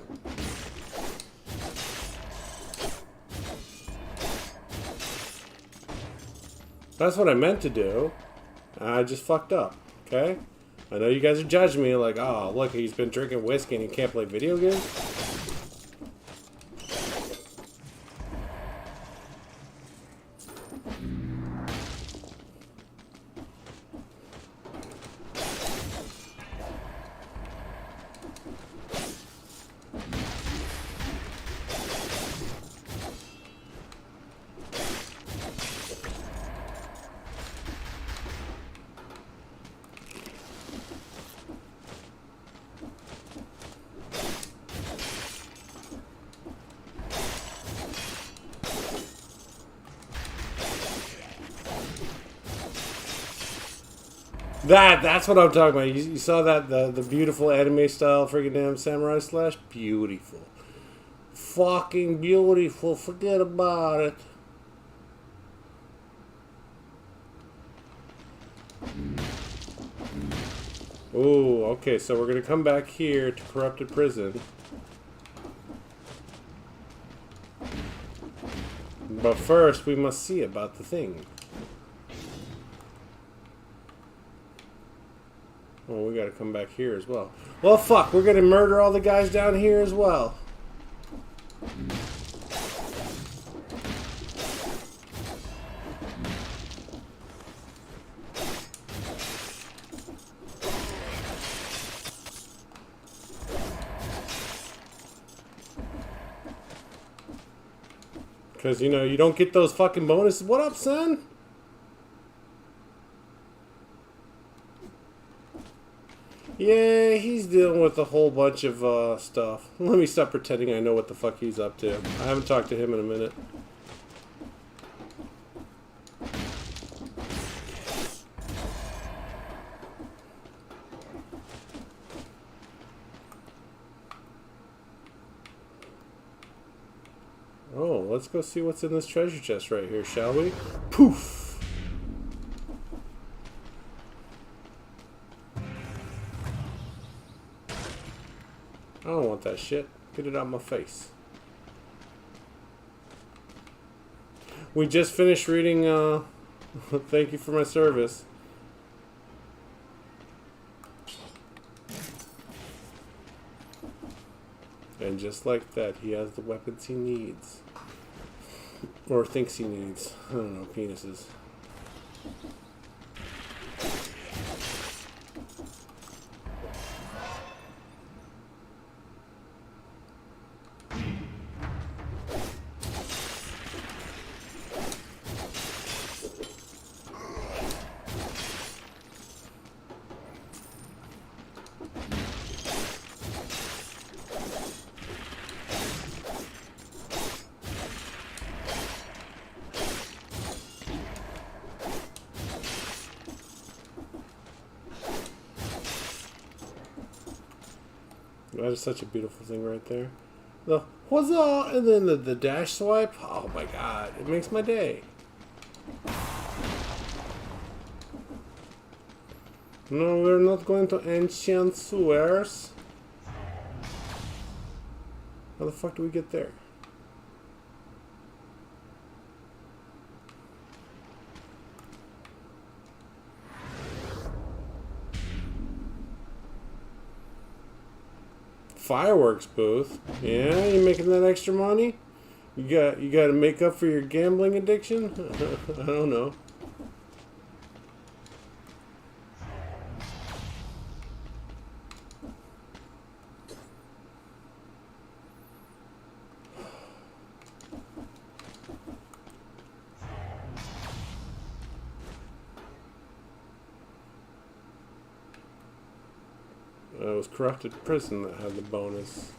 That's what I meant to do. I just fucked up, okay? I know you guys are judging me like, oh, look, he's been drinking whiskey and he can't play video games. That's what I'm talking about. You saw that the beautiful anime style freaking damn samurai slash? Beautiful. Fucking beautiful. Forget about it. Ooh, okay, so we're gonna come back here to Corrupted Prison. But first, we must see about the thing. Oh, we gotta come back here as well. Well, fuck, we're gonna murder all the guys down here as well. Because, you know, you don't get those fucking bonuses. What up, son? Yeah, he's dealing with a whole bunch of stuff. Let me stop pretending I know what the fuck he's up to. I haven't talked to him in a minute. Oh, let's go see what's in this treasure chest right here, shall we? Poof! I don't want that shit. Get it out of my face. We just finished reading, Thank You for My Service. And just like that, he has the weapons he needs. Or thinks he needs. I don't know, penises. That is such a beautiful thing right there. The huzzah! And then the dash swipe. Oh my god. It makes my day. No, we're not going to ancient sewers. How the fuck do we get there? Fireworks booth. Yeah, you making that extra money? You got to make up for your gambling addiction? I don't know. It was Corrupted Prison that had the bonus.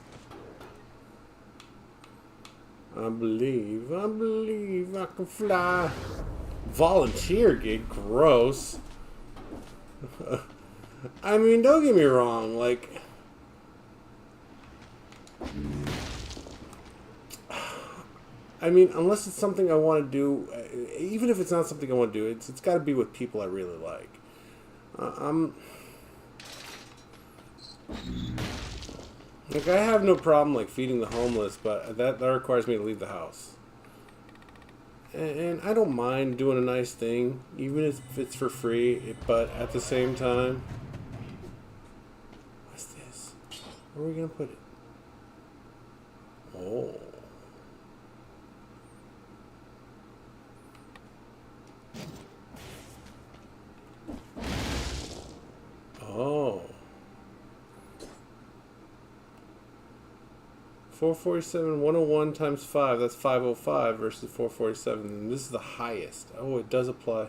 I believe I can fly. Volunteer gig, gross. I mean, don't get me wrong, like... I mean, unless it's something I want to do, even if it's not something I want to do, it's got to be with people I really like. Like, I have no problem, like, feeding the homeless, but that requires me to leave the house. And I don't mind doing a nice thing, even if it's for free, but at the same time... What's this? Where are we going to put it? Oh. Oh. 447, 101 times 5, that's 505 versus 447, and this is the highest. Oh, it does apply.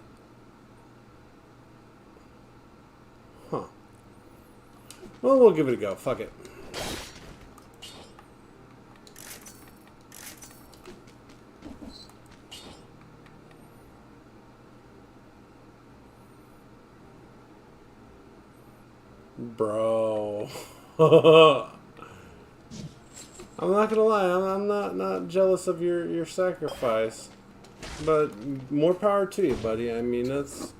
Huh. Well, we'll give it a go. Fuck it. Bro. I'm not gonna lie, I'm not jealous of your sacrifice, but more power to you, buddy. I mean, that's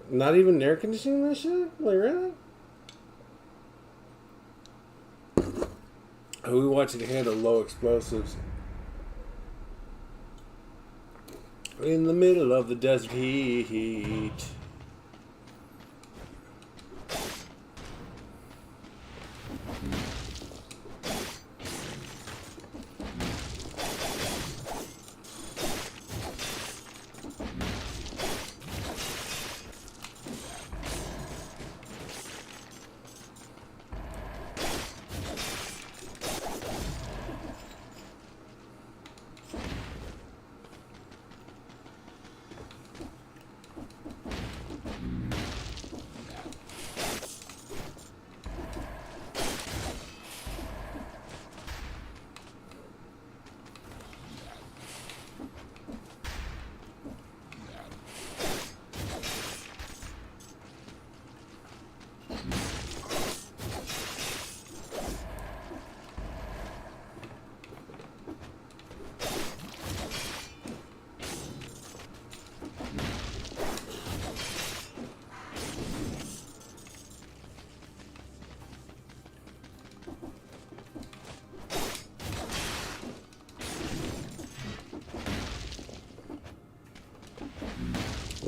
not even air conditioning this shit. Like, really? We want you to handle low explosives in the middle of the desert heat.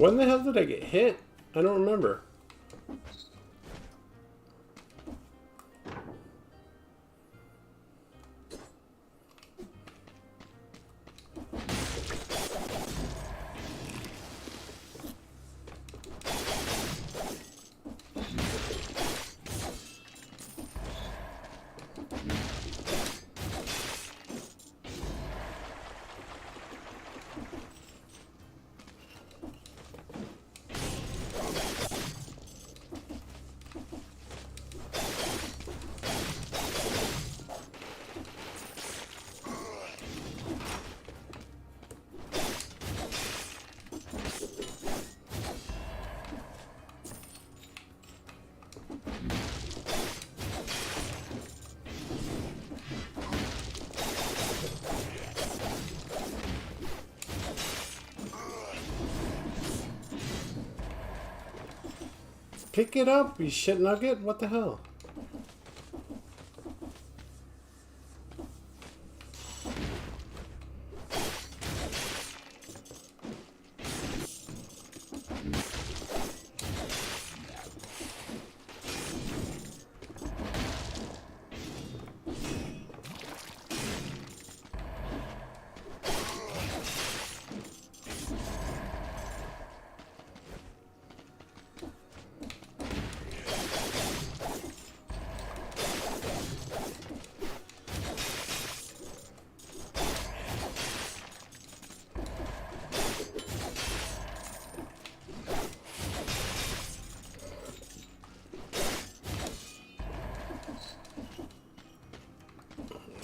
When the hell did I get hit? I don't remember. Pick it up, you shit nugget. What the hell?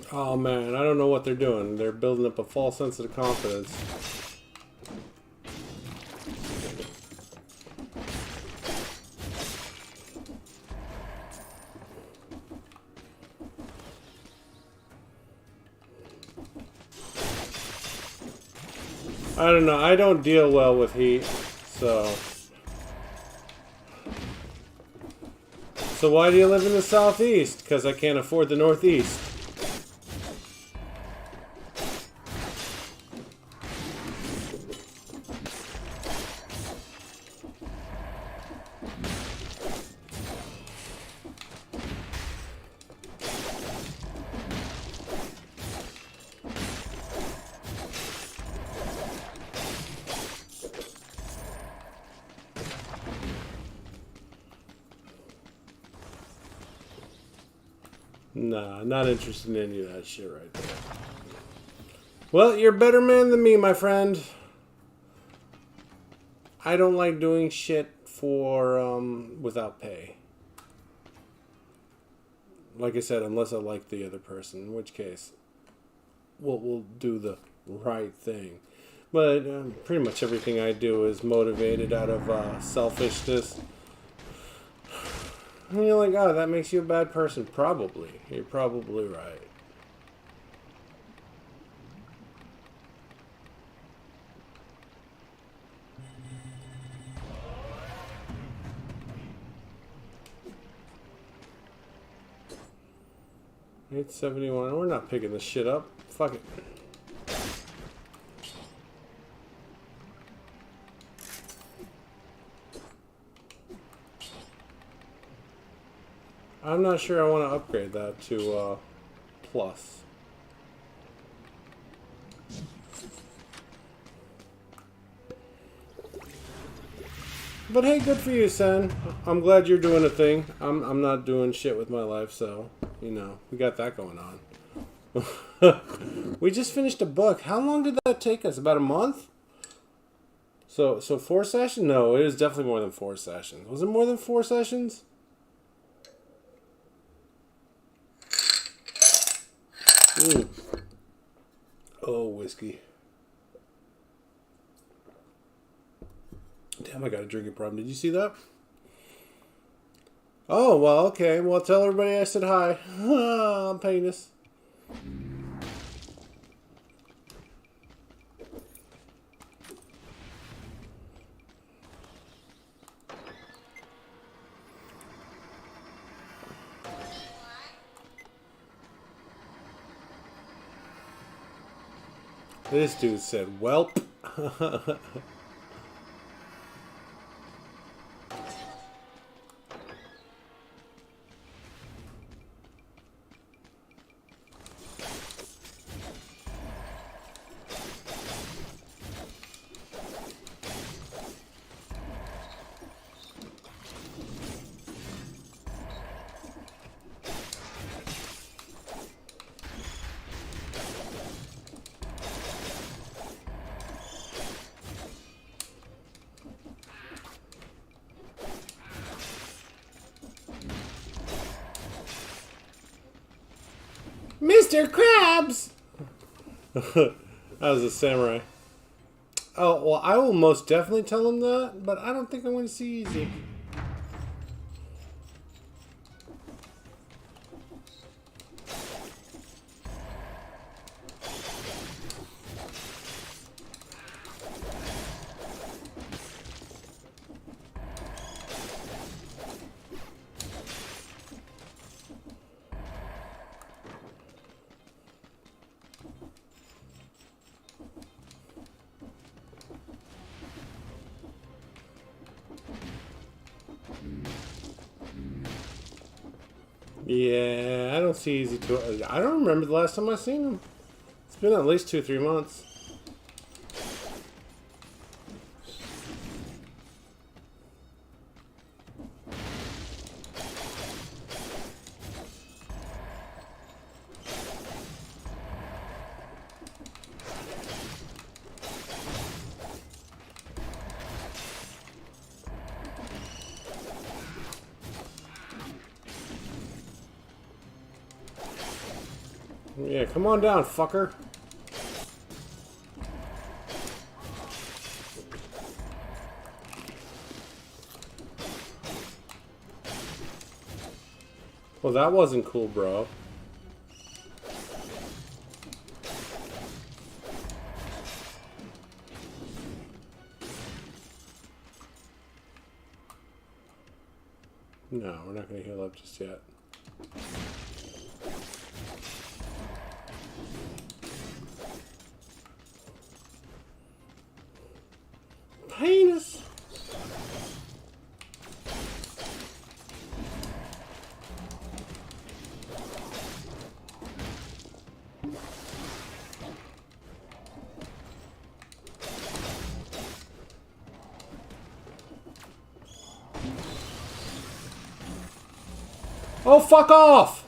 Oh man, I don't know what they're doing. They're building up a false sense of confidence. I don't know. I don't deal well with heat, so... So why do you live in the southeast? Because I can't afford the northeast. Nah, not interested in any of that shit right there. Well, you're a better man than me, my friend. I don't like doing shit for, without pay. Like I said, unless I like the other person, in which case, we'll do the right thing. But pretty much everything I do is motivated out of selfishness. And you're like, oh, that makes you a bad person. Probably. You're probably right. $871. We're not picking this shit up. Fuck it. I'm not sure I want to upgrade that to plus. But hey, good for you, Sen. I'm glad you're doing a thing. I'm not doing shit with my life, so, you know, we got that going on. We just finished a book. How long did that take us? About a month? So 4 sessions? No, it was definitely more than 4 sessions. Was it more than 4 sessions? Mm. Oh, whiskey. Damn, I got a drinking problem. Did you see that? Oh, well, okay. Well, tell everybody I said hi. I'm penis. This dude said, "Welp." Mr. Krabs! That was a samurai. Oh, well, I will most definitely tell him that, but I don't think I'm going to see easy. Yeah, I don't see easy to. I don't remember the last time I seen him. It's been at least 2 or 3 months. Yeah, come on down, fucker. Well, that wasn't cool, bro. No, we're not going to heal up just yet. Penis. Oh, fuck off!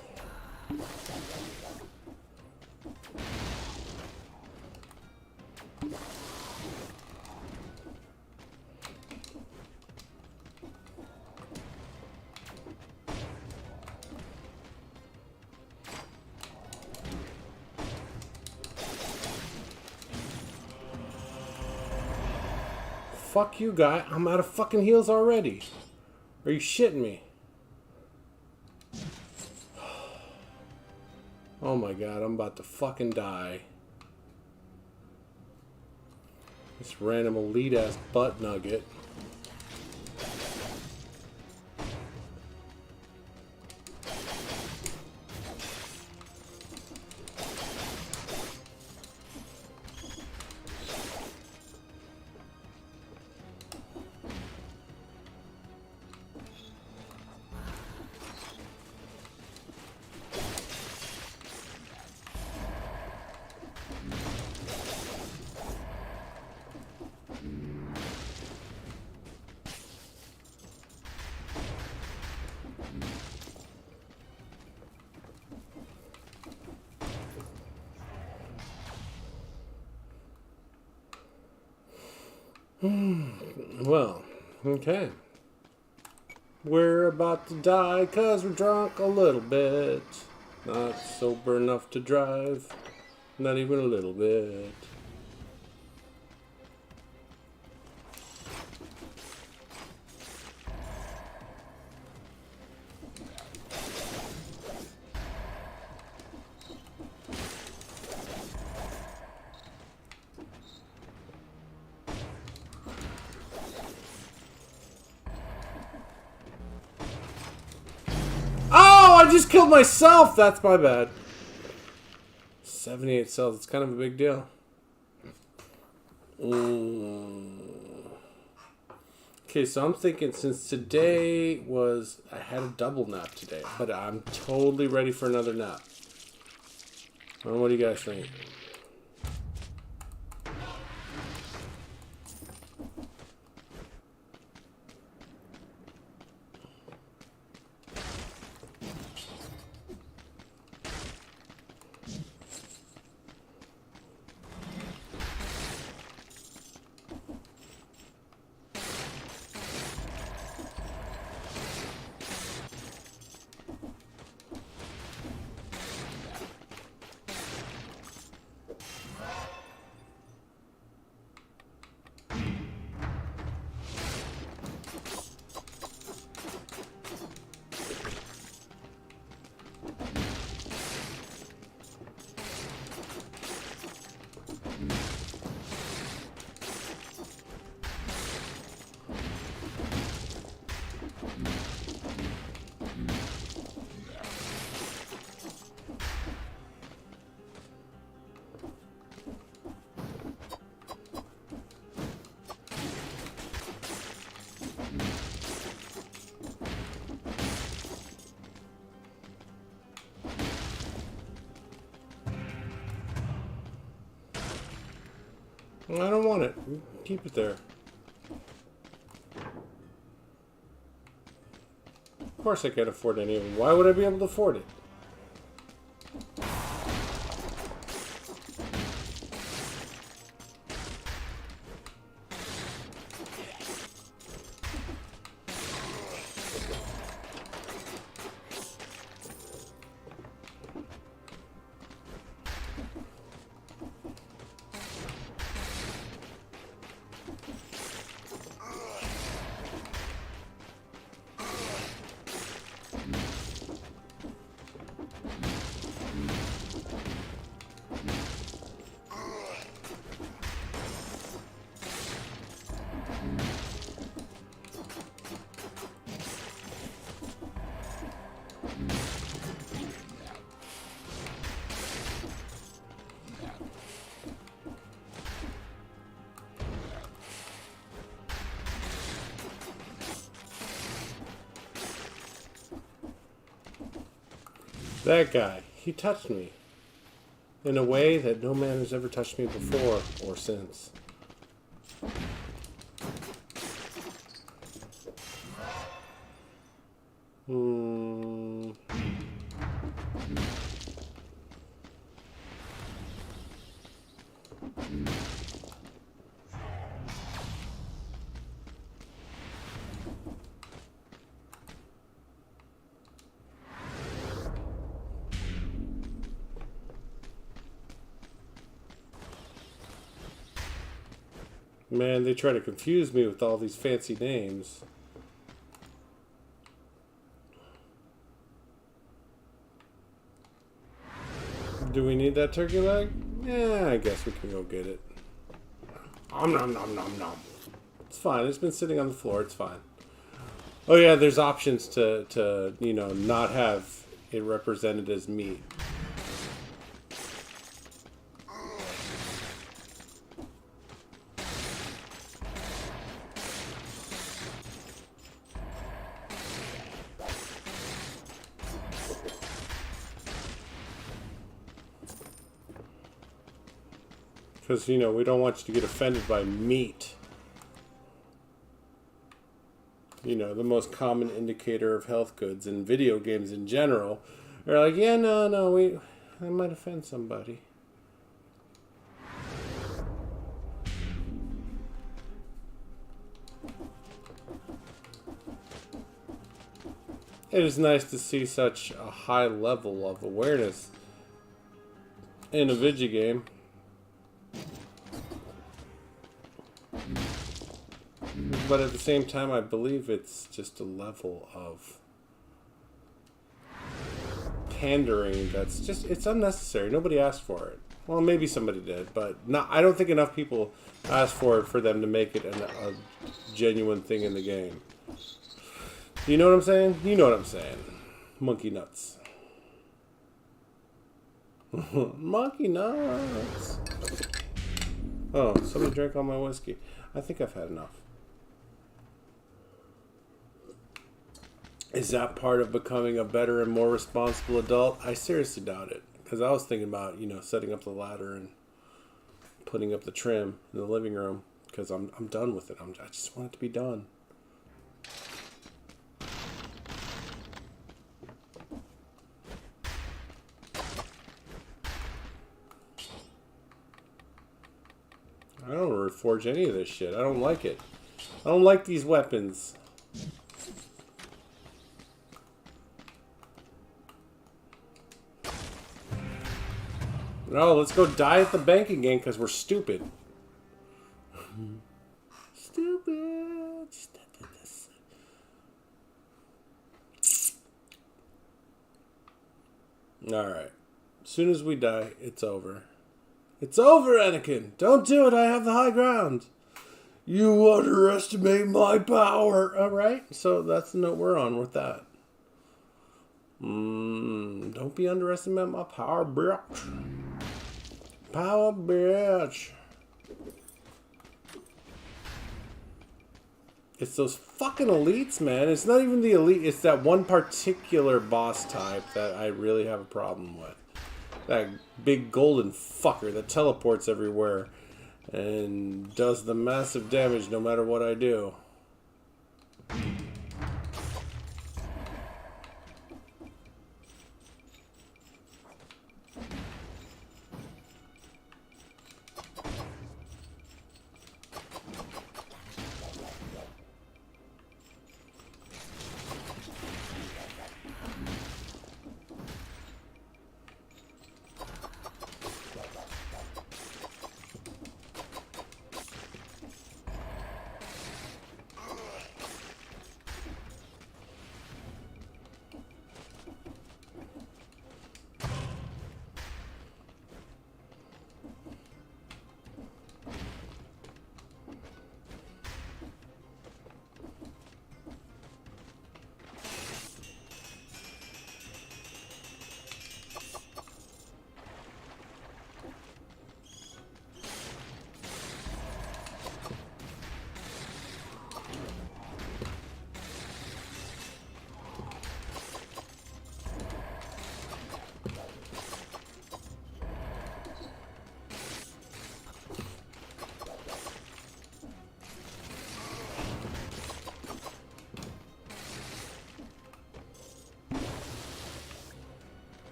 Fuck you, guy. I'm out of fucking heals already. Are you shitting me? Oh my god, I'm about to fucking die. This random elite ass butt nugget. Well, okay. We're about to die 'cause we're drunk a little bit. Not sober enough to drive. Not even a little bit. I just killed myself! That's my bad. 78 cells, it's kind of a big deal. Okay, so I'm thinking since today was... I had a double nap today, but I'm totally ready for another nap. What do you guys think? I don't want it. Keep it there. Of course I can't afford any of them. Why would I be able to afford it? That guy, he touched me in a way that no man has ever touched me before or since. Man, they try to confuse me with all these fancy names. Do we need that turkey leg? Yeah, I guess we can go get it. Nom nom nom nom nom. It's fine. It's been sitting on the floor. It's fine. Oh yeah, there's options to you know, not have it represented as meat. Because, you know, we don't want you to get offended by meat. You know, the most common indicator of health goods in video games in general. They're like, yeah, no, I might offend somebody. It is nice to see such a high level of awareness in a video game. But at the same time, I believe it's just a level of pandering that's just, it's unnecessary. Nobody asked for it. Well, maybe somebody did, but not, I don't think enough people asked for it for them to make it a genuine thing in the game. You know what I'm saying? You know what I'm saying. Monkey nuts. Monkey nuts. Oh, somebody drank all my whiskey. I think I've had enough. Is that part of becoming a better and more responsible adult? I seriously doubt it. Because I was thinking about, you know, setting up the ladder and putting up the trim in the living room. Because I'm done with it. I just want it to be done. I don't reforge any of this shit. I don't like it. I don't like these weapons. No, let's go die at the bank again because we're stupid. Stupid. Alright. As soon as we die, it's over. It's over, Anakin. Don't do it. I have the high ground. You underestimate my power. Alright. So that's the note we're on with that. Don't be underestimating my power, bitch. Power, bitch. It's those fucking elites, man. It's not even the elite. It's that one particular boss type that I really have a problem with. That big golden fucker that teleports everywhere. And does the massive damage no matter what I do.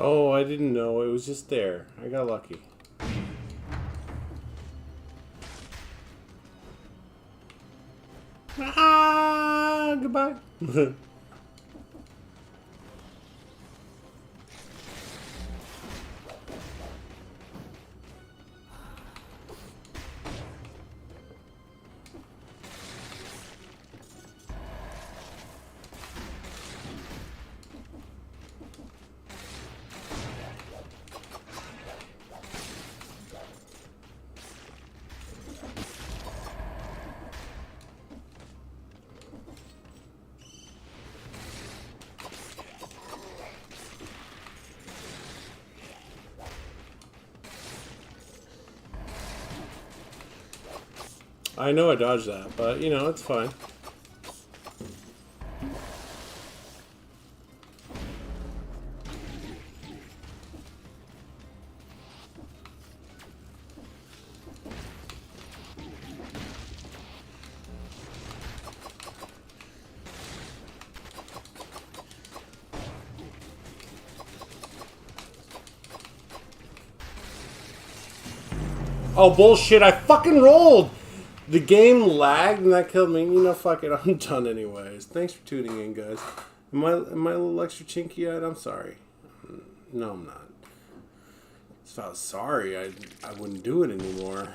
Oh, I didn't know. It was just there. I got lucky. Ah, goodbye. I know I dodged that, but you know, it's fine. Oh, bullshit, I fucking rolled! The game lagged and that killed me. You know, fuck it, I'm done anyways. Thanks for tuning in, guys. Am I a little extra chinky-eyed? I'm sorry. No, I'm not. If I was sorry, I wouldn't do it anymore.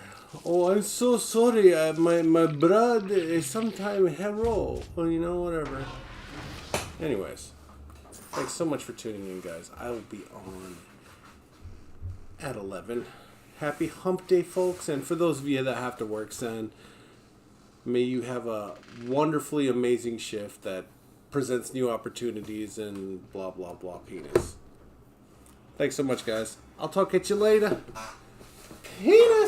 Oh, I'm so sorry. My blood is sometimes hero. Well, you know, whatever. Anyways, thanks so much for tuning in, guys. I will be on at 11. Happy hump day, folks. And for those of you that have to work, son, may you have a wonderfully amazing shift that presents new opportunities and blah, blah, blah, penis. Thanks so much, guys. I'll talk at you later. Penis!